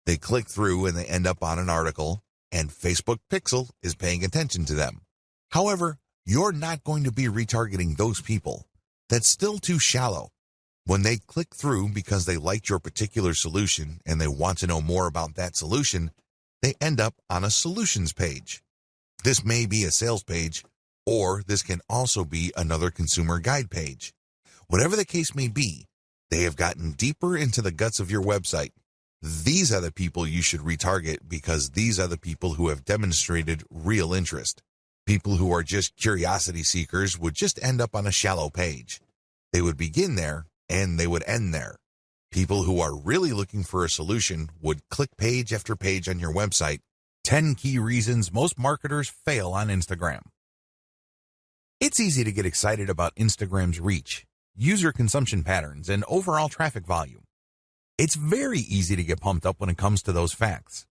They click through and they end up on an article, and Facebook Pixel is paying attention to them. However, you're not going to be retargeting those people. That's still too shallow. When they click through because they liked your particular solution and they want to know more about that solution, they end up on a solutions page. This may be a sales page, or this can also be another consumer guide page. Whatever the case may be, they have gotten deeper into the guts of your website. These are the people you should retarget because these are the people who have demonstrated real interest. People who are just curiosity seekers would just end up on a shallow page. They would begin there and they would end there. People who are really looking for a solution would click page after page on your website. 10 key reasons most marketers fail on Instagram. It's easy to get excited about Instagram's reach, user consumption patterns, and overall traffic volume. It's very easy to get pumped up when it comes to those facts.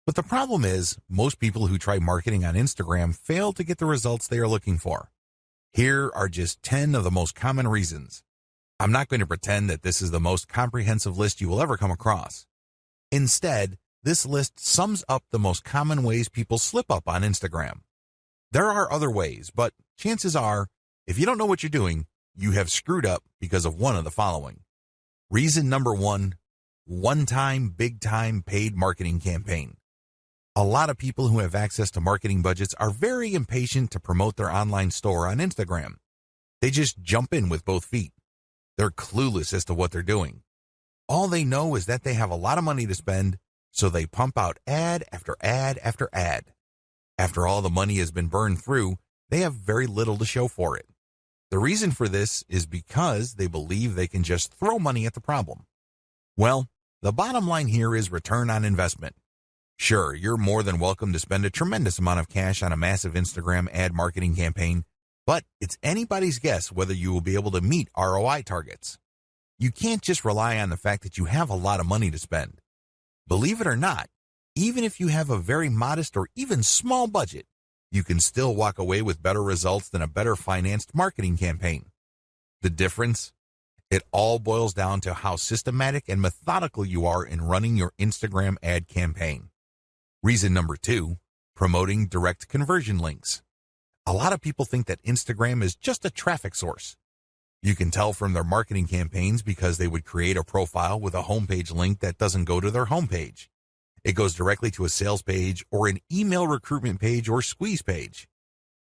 But the problem is, most people who try marketing on Instagram fail to get the results they are looking for. Here are just 10 of the most common reasons. I'm not going to pretend that this is the most comprehensive list you will ever come across. Instead, this list sums up the most common ways people slip up on Instagram. There are other ways, but chances are, if you don't know what you're doing, you have screwed up because of one of the following. Reason number 1, one-time, big-time paid marketing campaign. A lot of people who have access to marketing budgets are very impatient to promote their online store on Instagram. They just jump in with both feet. They're clueless as to what they're doing. All they know is that they have a lot of money to spend, so they pump out ad after ad after ad. After all the money has been burned through, they have very little to show for it. The reason for this is because they believe they can just throw money at the problem. Well, the bottom line here is return on investment. Sure, you're more than welcome to spend a tremendous amount of cash on a massive Instagram ad marketing campaign, but it's anybody's guess whether you will be able to meet ROI targets. You can't just rely on the fact that you have a lot of money to spend. Believe it or not, even if you have a very modest or even small budget, you can still walk away with better results than a better financed marketing campaign. The difference? It all boils down to how systematic and methodical you are in running your Instagram ad campaign. Reason number 2, promoting direct conversion links. A lot of people think that Instagram is just a traffic source. You can tell from their marketing campaigns because they would create a profile with a homepage link that doesn't go to their homepage. It goes directly to a sales page or an email recruitment page or squeeze page.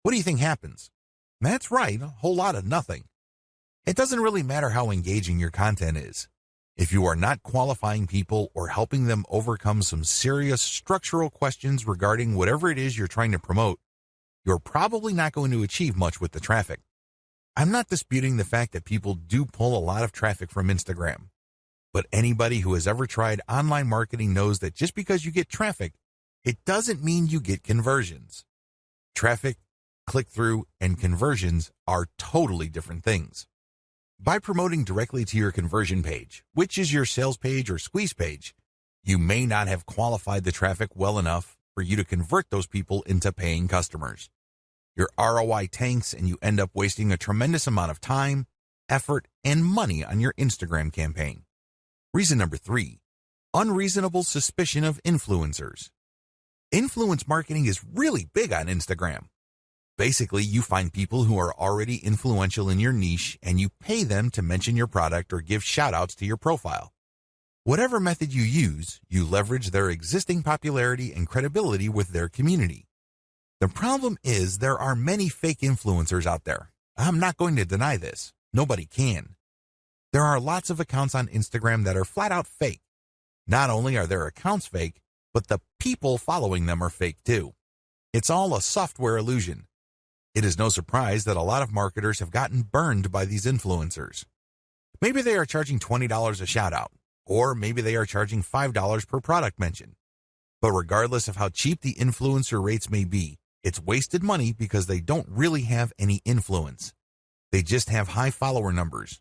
What do you think happens? That's right, a whole lot of nothing. It doesn't really matter how engaging your content is. If you are not qualifying people or helping them overcome some serious structural questions regarding whatever it is you're trying to promote, you're probably not going to achieve much with the traffic. I'm not disputing the fact that people do pull a lot of traffic from Instagram. But anybody who has ever tried online marketing knows that just because you get traffic, it doesn't mean you get conversions. Traffic, click-through, and conversions are totally different things. By promoting directly to your conversion page, which is your sales page or squeeze page, you may not have qualified the traffic well enough for you to convert those people into paying customers. Your ROI tanks and you end up wasting a tremendous amount of time, effort, and money on your Instagram campaign. Reason number 3, unreasonable suspicion of influencers. Influence marketing is really big on Instagram. Basically, you find people who are already influential in your niche and you pay them to mention your product or give shout-outs to your profile. Whatever method you use, you leverage their existing popularity and credibility with their community. The problem is there are many fake influencers out there. I'm not going to deny this. Nobody can. There are lots of accounts on Instagram that are flat out fake. Not only are their accounts fake, but the people following them are fake too. It's all a software illusion. It is no surprise that a lot of marketers have gotten burned by these influencers. Maybe they are charging $20 a shout out, or maybe they are charging $5 per product mention. But regardless of how cheap the influencer rates may be, it's wasted money because they don't really have any influence. They just have high follower numbers.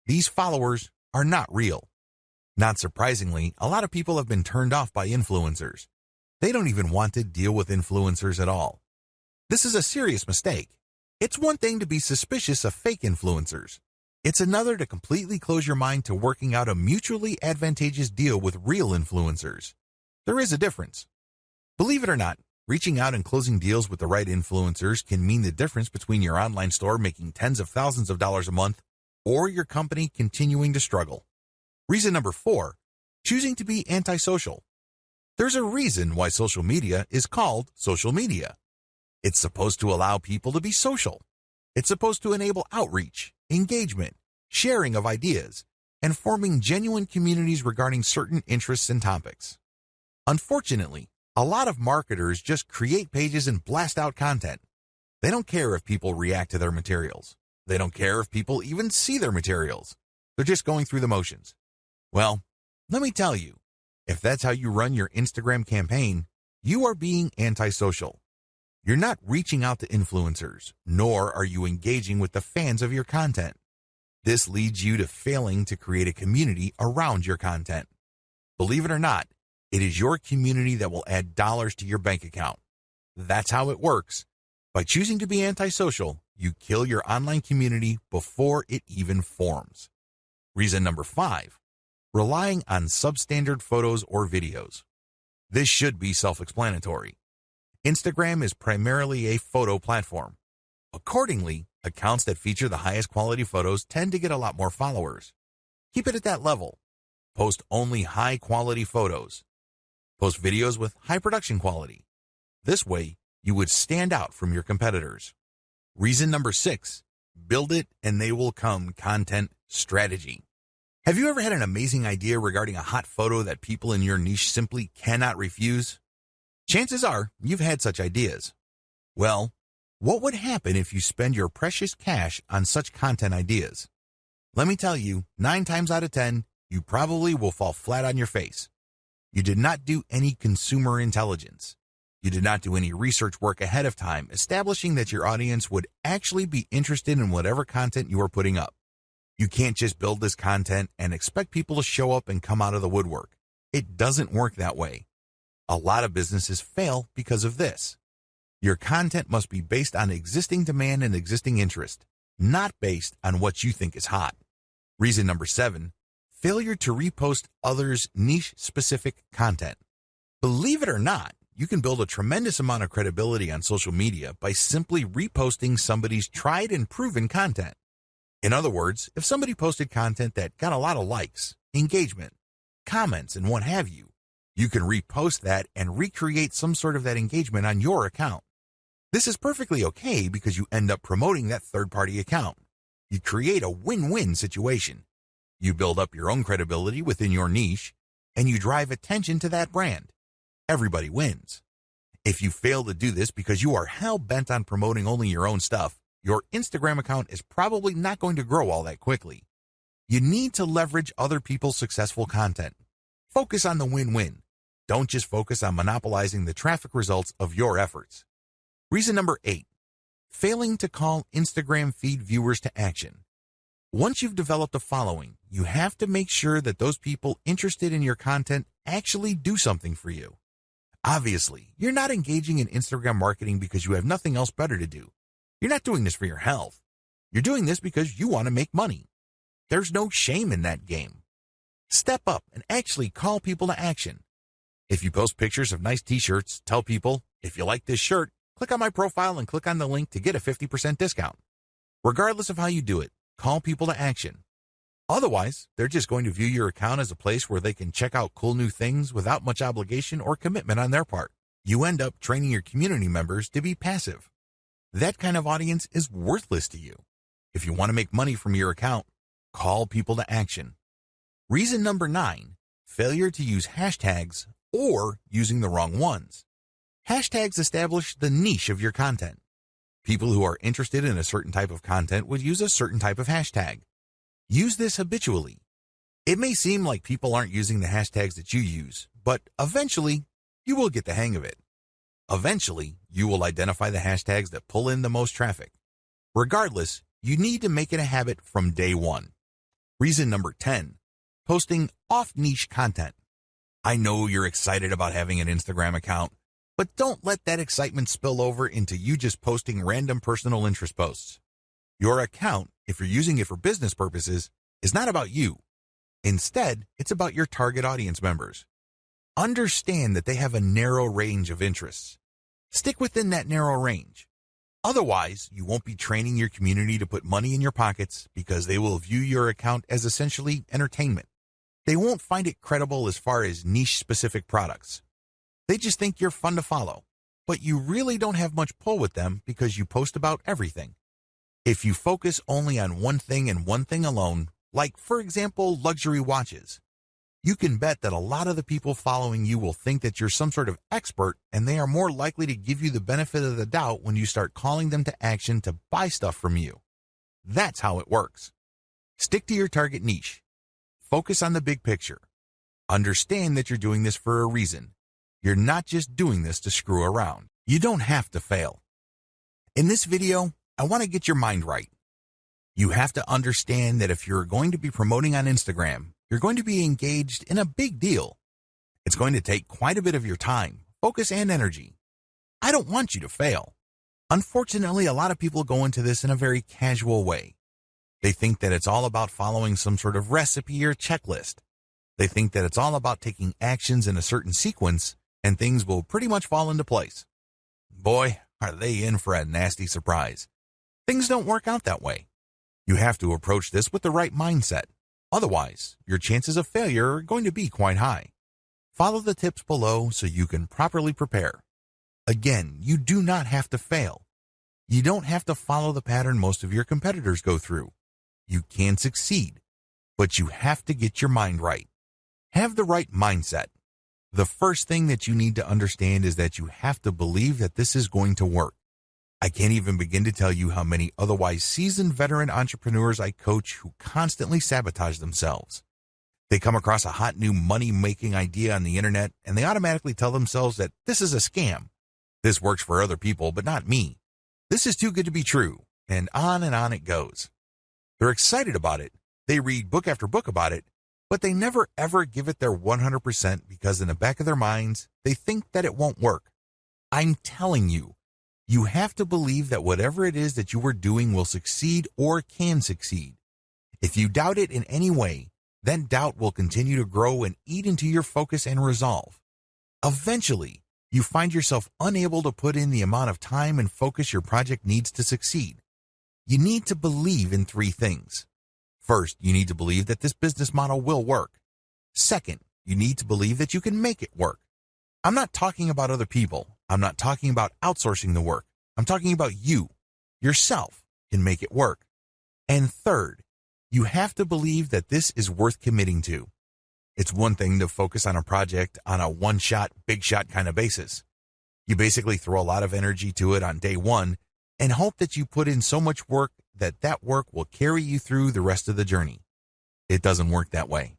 These followers are not real. Not surprisingly, a lot of people have been turned off by influencers. They don't even want to deal with influencers at all. This is a serious mistake. It's one thing to be suspicious of fake influencers. It's another to completely close your mind to working out a mutually advantageous deal with real influencers. There is a difference. Believe it or not, reaching out and closing deals with the right influencers can mean the difference between your online store making tens of thousands of dollars a month or your company continuing to struggle. Reason number 4, choosing to be antisocial. There's a reason why social media is called social media. It's supposed to allow people to be social. It's supposed to enable outreach, engagement, sharing of ideas, and forming genuine communities regarding certain interests and topics. Unfortunately, a lot of marketers just create pages and blast out content. They don't care if people react to their materials. They don't care if people even see their materials. They're just going through the motions. Well, let me tell you, if that's how you run your Instagram campaign, you are being antisocial. You're not reaching out to influencers, nor are you engaging with the fans of your content. This leads you to failing to create a community around your content. Believe it or not, it is your community that will add dollars to your bank account. That's how it works. By choosing to be antisocial, you kill your online community before it even forms. Reason number 5, relying on substandard photos or videos. This should be self-explanatory. Instagram is primarily a photo platform. Accordingly, accounts that feature the highest quality photos tend to get a lot more followers. Keep it at that level. Post only high quality photos. Post videos with high production quality. This way, you would stand out from your competitors. Reason number 6, build it and they will come content strategy. Have you ever had an amazing idea regarding a hot photo that people in your niche simply cannot refuse? Chances are you've had such ideas. Well, what would happen if you spend your precious cash on such content ideas? Let me tell you, 9 times out of 10, you probably will fall flat on your face. You did not do any consumer intelligence. You did not do any research work ahead of time establishing that your audience would actually be interested in whatever content you are putting up. You can't just build this content and expect people to show up and come out of the woodwork. It doesn't work that way. A lot of businesses fail because of this. Your content must be based on existing demand and existing interest, not based on what you think is hot. Reason number 7, failure to repost others' niche-specific content. Believe it or not, you can build a tremendous amount of credibility on social media by simply reposting somebody's tried and proven content. In other words, if somebody posted content that got a lot of likes, engagement, comments, and what have you, you can repost that and recreate some sort of that engagement on your account. This is perfectly okay because you end up promoting that third-party account. You create a win-win situation. You build up your own credibility within your niche, and you drive attention to that brand. Everybody wins. If you fail to do this because you are hell-bent on promoting only your own stuff, your Instagram account is probably not going to grow all that quickly. You need to leverage other people's successful content. Focus on the win-win. Don't just focus on monopolizing the traffic results of your efforts. Reason number 8, failing to call Instagram feed viewers to action. Once you've developed a following, you have to make sure that those people interested in your content actually do something for you. Obviously, you're not engaging in Instagram marketing because you have nothing else better to do. You're not doing this for your health. You're doing this because you want to make money. There's no shame in that game. Step up and actually call people to action. If you post pictures of nice t-shirts, tell people, if you like this shirt, click on my profile and click on the link to get a 50% discount. Regardless of how you do it, call people to action. Otherwise, they're just going to view your account as a place where they can check out cool new things without much obligation or commitment on their part. You end up training your community members to be passive. That kind of audience is worthless to you. If you want to make money from your account, call people to action. Reason number 9, failure to use hashtags or using the wrong ones. Hashtags establish the niche of your content. People who are interested in a certain type of content would use a certain type of hashtag. Use this habitually. It may seem like people aren't using the hashtags that you use, but eventually, you will get the hang of it. Eventually, you will identify the hashtags that pull in the most traffic. Regardless, you need to make it a habit from day 1. Reason number 10, posting off-niche content. I know you're excited about having an Instagram account, but don't let that excitement spill over into you just posting random personal interest posts. Your account, if you're using it for business purposes, is not about you. Instead, it's about your target audience members. Understand that they have a narrow range of interests. Stick within that narrow range. Otherwise, you won't be training your community to put money in your pockets because they will view your account as essentially entertainment. They won't find it credible as far as niche-specific products. They just think you're fun to follow, but you really don't have much pull with them because you post about everything. If you focus only on one thing and one thing alone, like, for example, luxury watches, you can bet that a lot of the people following you will think that you're some sort of expert, and they are more likely to give you the benefit of the doubt when you start calling them to action to buy stuff from you. That's how it works. Stick to your target niche. Focus on the big picture. Understand that you're doing this for a reason. You're not just doing this to screw around. You don't have to fail. In this video, I want to get your mind right. You have to understand that if you're going to be promoting on Instagram, you're going to be engaged in a big deal. It's going to take quite a bit of your time, focus, and energy. I don't want you to fail. Unfortunately, a lot of people go into this in a very casual way. They think that it's all about following some sort of recipe or checklist. They think that it's all about taking actions in a certain sequence, and things will pretty much fall into place. Boy, are they in for a nasty surprise. Things don't work out that way. You have to approach this with the right mindset. Otherwise, your chances of failure are going to be quite high. Follow the tips below so you can properly prepare. Again, you do not have to fail. You don't have to follow the pattern most of your competitors go through. You can succeed. But you have to get your mind right. Have the right mindset. The first thing that you need to understand is that you have to believe that this is going to work. I can't even begin to tell you how many otherwise seasoned veteran entrepreneurs I coach who constantly sabotage themselves. They come across a hot new money-making idea on the internet and they automatically tell themselves that this is a scam. This works for other people, but not me. This is too good to be true, and on it goes. They're excited about it. They read book after book about it, but they never ever give it their 100% because in the back of their minds, they think that it won't work. I'm telling you, you have to believe that whatever it is that you are doing will succeed or can succeed. If you doubt it in any way, then doubt will continue to grow and eat into your focus and resolve. Eventually, you find yourself unable to put in the amount of time and focus your project needs to succeed. You need to believe in three things. First, you need to believe that this business model will work. Second, you need to believe that you can make it work. I'm not talking about other people. I'm not talking about outsourcing the work. I'm talking about you, yourself, can make it work. And third, you have to believe that this is worth committing to. It's one thing to focus on a project on a one-shot, big-shot kind of basis. You basically throw a lot of energy to it on day one and hope that you put in so much work that that work will carry you through the rest of the journey. It doesn't work that way.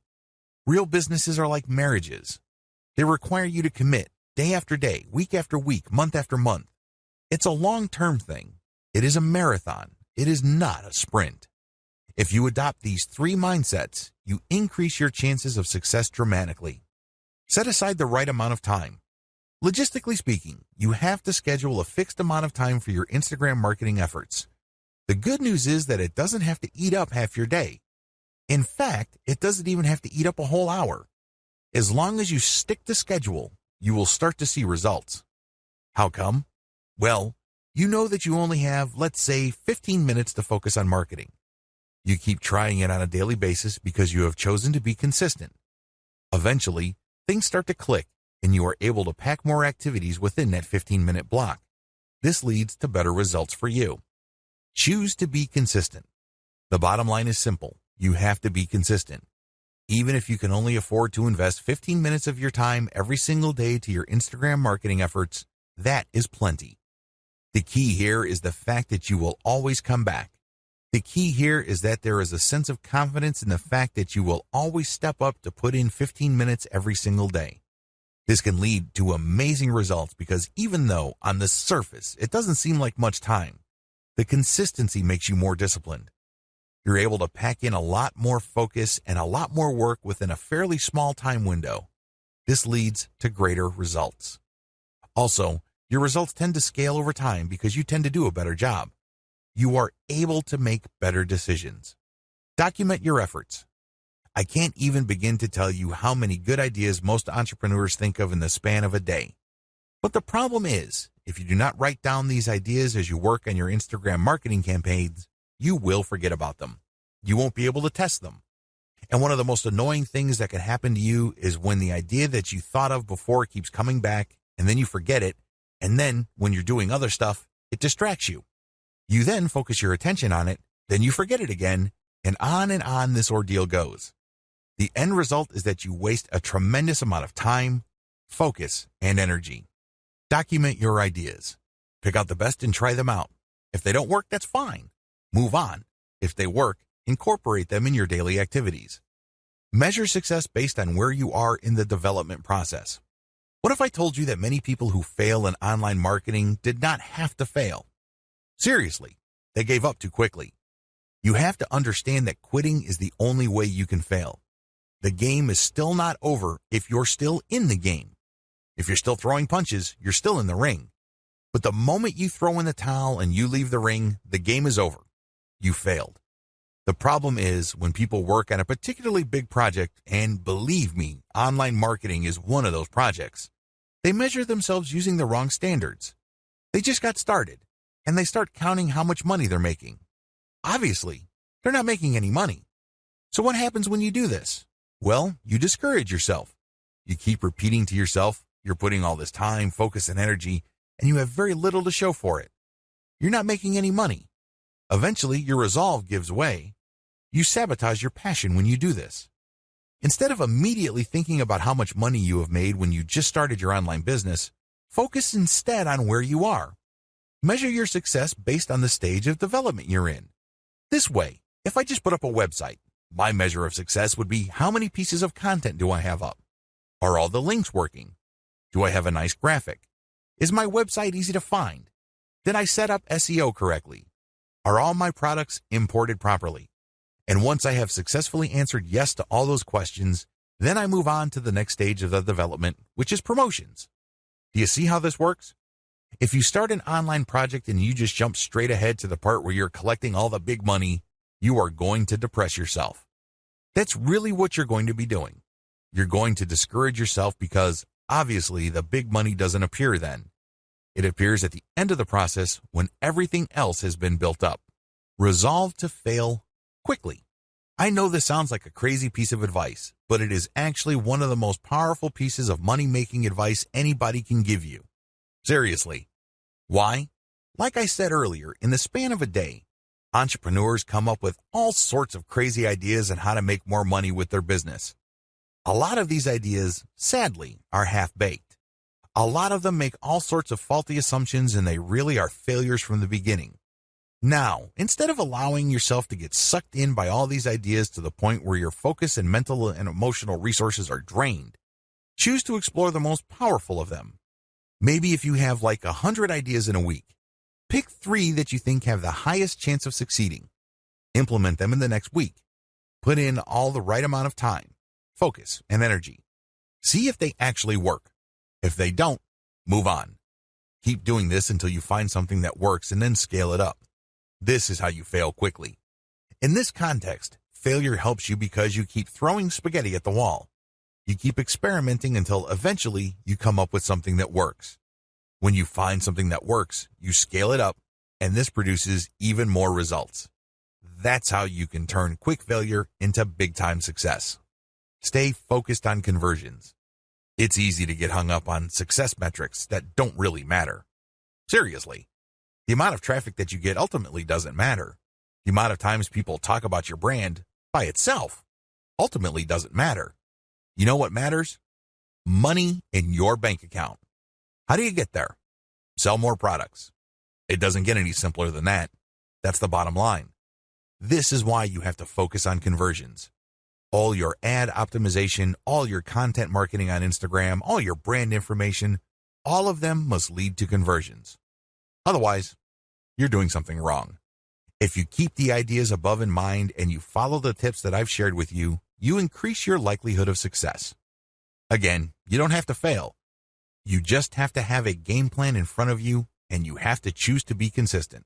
Real businesses are like marriages. They require you to commit day after day, week after week, month after month. It's a long-term thing. It is a marathon. It is not a sprint. If you adopt these three mindsets, you increase your chances of success dramatically. Set aside the right amount of time. Logistically speaking, you have to schedule a fixed amount of time for your Instagram marketing efforts. The good news is that it doesn't have to eat up half your day. In fact, it doesn't even have to eat up a whole hour. As long as you stick to schedule, you will start to see results. How come? Well, you know that you only have, let's say, 15 minutes to focus on marketing. You keep trying it on a daily basis because you have chosen to be consistent. Eventually, things start to click and you are able to pack more activities within that 15-minute block. This leads to better results for you. Choose to be consistent. The bottom line is simple. You have to be consistent. Even if you can only afford to invest 15 minutes of your time every single day to your Instagram marketing efforts, that is plenty. The key here is the fact that you will always come back. The key here is that there is a sense of confidence in the fact that you will always step up to put in 15 minutes every single day. This can lead to amazing results because even though on the surface it doesn't seem like much time, the consistency makes you more disciplined. You're able to pack in a lot more focus and a lot more work within a fairly small time window. This leads to greater results. Also, your results tend to scale over time because you tend to do a better job. You are able to make better decisions. Document your efforts. I can't even begin to tell you how many good ideas most entrepreneurs think of in the span of a day. But the problem is, if you do not write down these ideas as you work on your Instagram marketing campaigns, you will forget about them. You won't be able to test them. And one of the most annoying things that can happen to you is when the idea that you thought of before keeps coming back, and then you forget it, and then when you're doing other stuff, it distracts you. You then focus your attention on it, then you forget it again, and on this ordeal goes. The end result is that you waste a tremendous amount of time, focus, and energy. Document your ideas. Pick out the best and try them out. If they don't work, that's fine. Move on. If they work, incorporate them in your daily activities. Measure success based on where you are in the development process. What if I told you that many people who fail in online marketing did not have to fail? Seriously, they gave up too quickly. You have to understand that quitting is the only way you can fail. The game is still not over if you're still in the game. If you're still throwing punches, you're still in the ring. But the moment you throw in the towel and you leave the ring, the game is over. You failed. The problem is when people work on a particularly big project, and believe me, online marketing is one of those projects, they measure themselves using the wrong standards. They just got started, and they start counting how much money they're making. Obviously, they're not making any money. So what happens when you do this? Well, you discourage yourself. You keep repeating to yourself, you're putting all this time, focus, and energy, and you have very little to show for it. You're not making any money. Eventually, your resolve gives way. You sabotage your passion when you do this. Instead of immediately thinking about how much money you have made when you just started your online business, focus instead on where you are. Measure your success based on the stage of development you're in. This way, if I just put up a website, my measure of success would be how many pieces of content do I have up? Are all the links working? Do I have a nice graphic? Is my website easy to find? Did I set up SEO correctly? Are all my products imported properly? And once I have successfully answered yes to all those questions, then I move on to the next stage of the development, which is promotions. Do you see how this works? If you start an online project and you just jump straight ahead to the part where you're collecting all the big money, you are going to depress yourself. That's really what you're going to be doing. You're going to discourage yourself because, obviously, the big money doesn't appear then. It appears at the end of the process when everything else has been built up. Resolve to fail quickly. I know this sounds like a crazy piece of advice, but it is actually one of the most powerful pieces of money-making advice anybody can give you. Seriously. Why? Like I said earlier, in the span of a day, entrepreneurs come up with all sorts of crazy ideas on how to make more money with their business. A lot of these ideas, sadly, are half-baked. A lot of them make all sorts of faulty assumptions and they really are failures from the beginning. Now, instead of allowing yourself to get sucked in by all these ideas to the point where your focus and mental and emotional resources are drained, choose to explore the most powerful of them. Maybe if you have like 100 ideas in a week, pick 3 that you think have the highest chance of succeeding. Implement them in the next week. Put in all the right amount of time, focus, and energy. See if they actually work. If they don't, move on. Keep doing this until you find something that works and then scale it up. This is how you fail quickly. In this context, failure helps you because you keep throwing spaghetti at the wall. You keep experimenting until eventually you come up with something that works. When you find something that works, you scale it up, and this produces even more results. That's how you can turn quick failure into big-time success. Stay focused on conversions. It's easy to get hung up on success metrics that don't really matter. Seriously. The amount of traffic that you get ultimately doesn't matter. The amount of times people talk about your brand by itself ultimately doesn't matter. You know what matters? Money in your bank account. How do you get there? Sell more products. It doesn't get any simpler than that. That's the bottom line. This is why you have to focus on conversions. All your ad optimization, all your content marketing on Instagram, all your brand information, all of them must lead to conversions. Otherwise, you're doing something wrong. If you keep the ideas above in mind and you follow the tips that I've shared with you, you increase your likelihood of success. Again, you don't have to fail. You just have to have a game plan in front of you, and you have to choose to be consistent.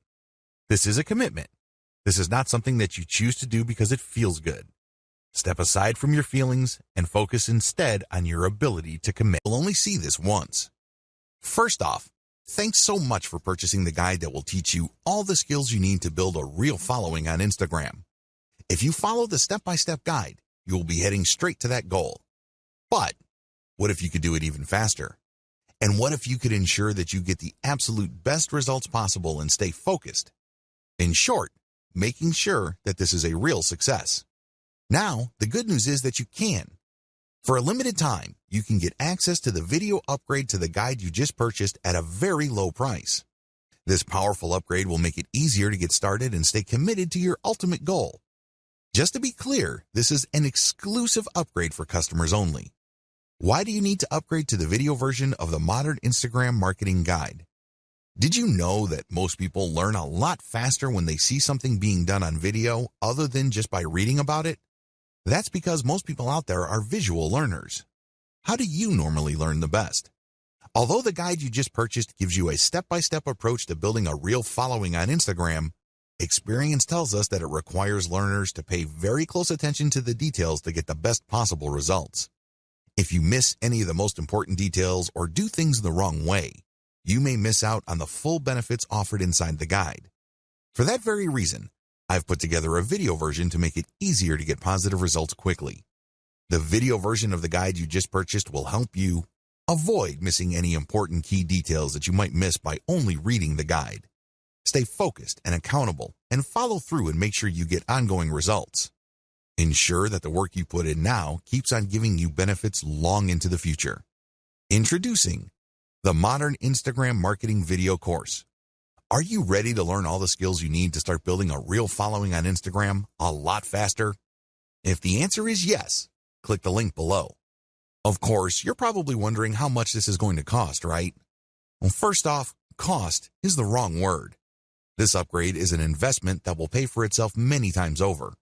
This is a commitment. This is not something that you choose to do because it feels good. Step aside from your feelings and focus instead on your ability to commit. You'll only see this once. First off, thanks so much for purchasing the guide that will teach you all the skills you need to build a real following on Instagram. If you follow the step-by-step guide, you will be heading straight to that goal. But what if you could do it even faster? And what if you could ensure that you get the absolute best results possible and stay focused? In short, making sure that this is a real success. Now, the good news is that you can. For a limited time, you can get access to the video upgrade to the guide you just purchased at a very low price. This powerful upgrade will make it easier to get started and stay committed to your ultimate goal. Just to be clear, this is an exclusive upgrade for customers only. Why do you need to upgrade to the video version of the Modern Instagram Marketing Guide? Did you know that most people learn a lot faster when they see something being done on video other than just by reading about it? That's because most people out there are visual learners. How do you normally learn the best? Although the guide you just purchased gives you a step-by-step approach to building a real following on Instagram, experience tells us that it requires learners to pay very close attention to the details to get the best possible results. If you miss any of the most important details or do things the wrong way, you may miss out on the full benefits offered inside the guide. For that very reason, I've put together a video version to make it easier to get positive results quickly. The video version of the guide you just purchased will help you avoid missing any important key details that you might miss by only reading the guide. Stay focused and accountable and follow through and make sure you get ongoing results. Ensure that the work you put in now keeps on giving you benefits long into the future. Introducing the Modern Instagram Marketing Video Course. Are you ready to learn all the skills you need to start building a real following on Instagram a lot faster? If the answer is yes, click the link below. Of course, you're probably wondering how much this is going to cost, right? Well, first off, cost is the wrong word. This upgrade is an investment that will pay for itself many times over.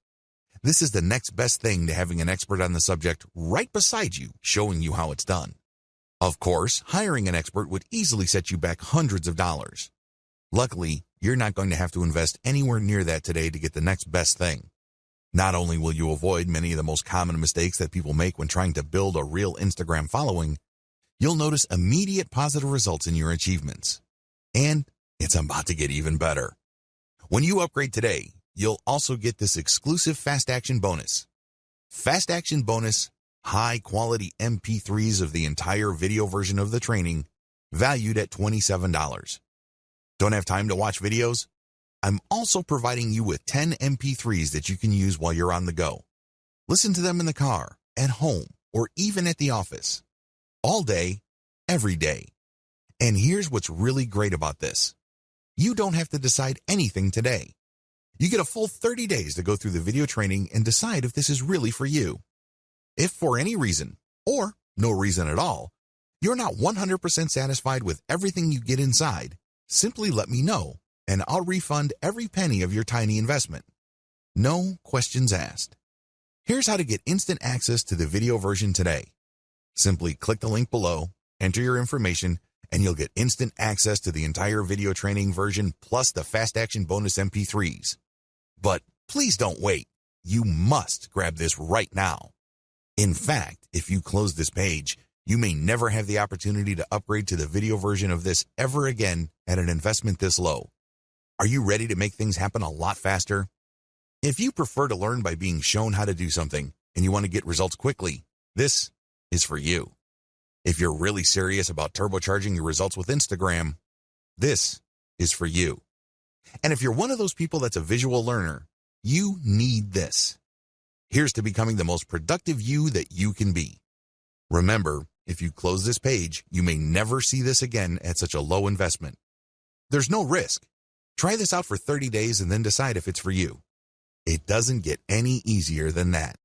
This is the next best thing to having an expert on the subject right beside you, showing you how it's done. Of course, hiring an expert would easily set you back hundreds of dollars. Luckily, you're not going to have to invest anywhere near that today to get the next best thing. Not only will you avoid many of the most common mistakes that people make when trying to build a real Instagram following, you'll notice immediate positive results in your achievements. And it's about to get even better. When you upgrade today, you'll also get this exclusive Fast Action bonus. Fast Action bonus, high-quality MP3s of the entire video version of the training, valued at $27. Don't have time to watch videos? I'm also providing you with 10 MP3s that you can use while you're on the go. Listen to them in the car, at home, or even at the office. All day, every day. And here's what's really great about this. You don't have to decide anything today. You get a full 30 days to go through the video training and decide if this is really for you. If for any reason, or no reason at all, you're not 100% satisfied with everything you get inside, simply let me know, and I'll refund every penny of your tiny investment. No questions asked. Here's how to get instant access to the video version today. Simply click the link below, enter your information, and you'll get instant access to the entire video training version plus the Fast Action bonus MP3s. But please don't wait. You must grab this right now. In fact, if you close this page, you may never have the opportunity to upgrade to the video version of this ever again at an investment this low. Are you ready to make things happen a lot faster? If you prefer to learn by being shown how to do something and you want to get results quickly, this is for you. If you're really serious about turbocharging your results with Instagram, this is for you. And if you're one of those people that's a visual learner, you need this. Here's to becoming the most productive you that you can be. Remember, if you close this page, you may never see this again at such a low investment. There's no risk. Try this out for 30 days and then decide if it's for you. It doesn't get any easier than that.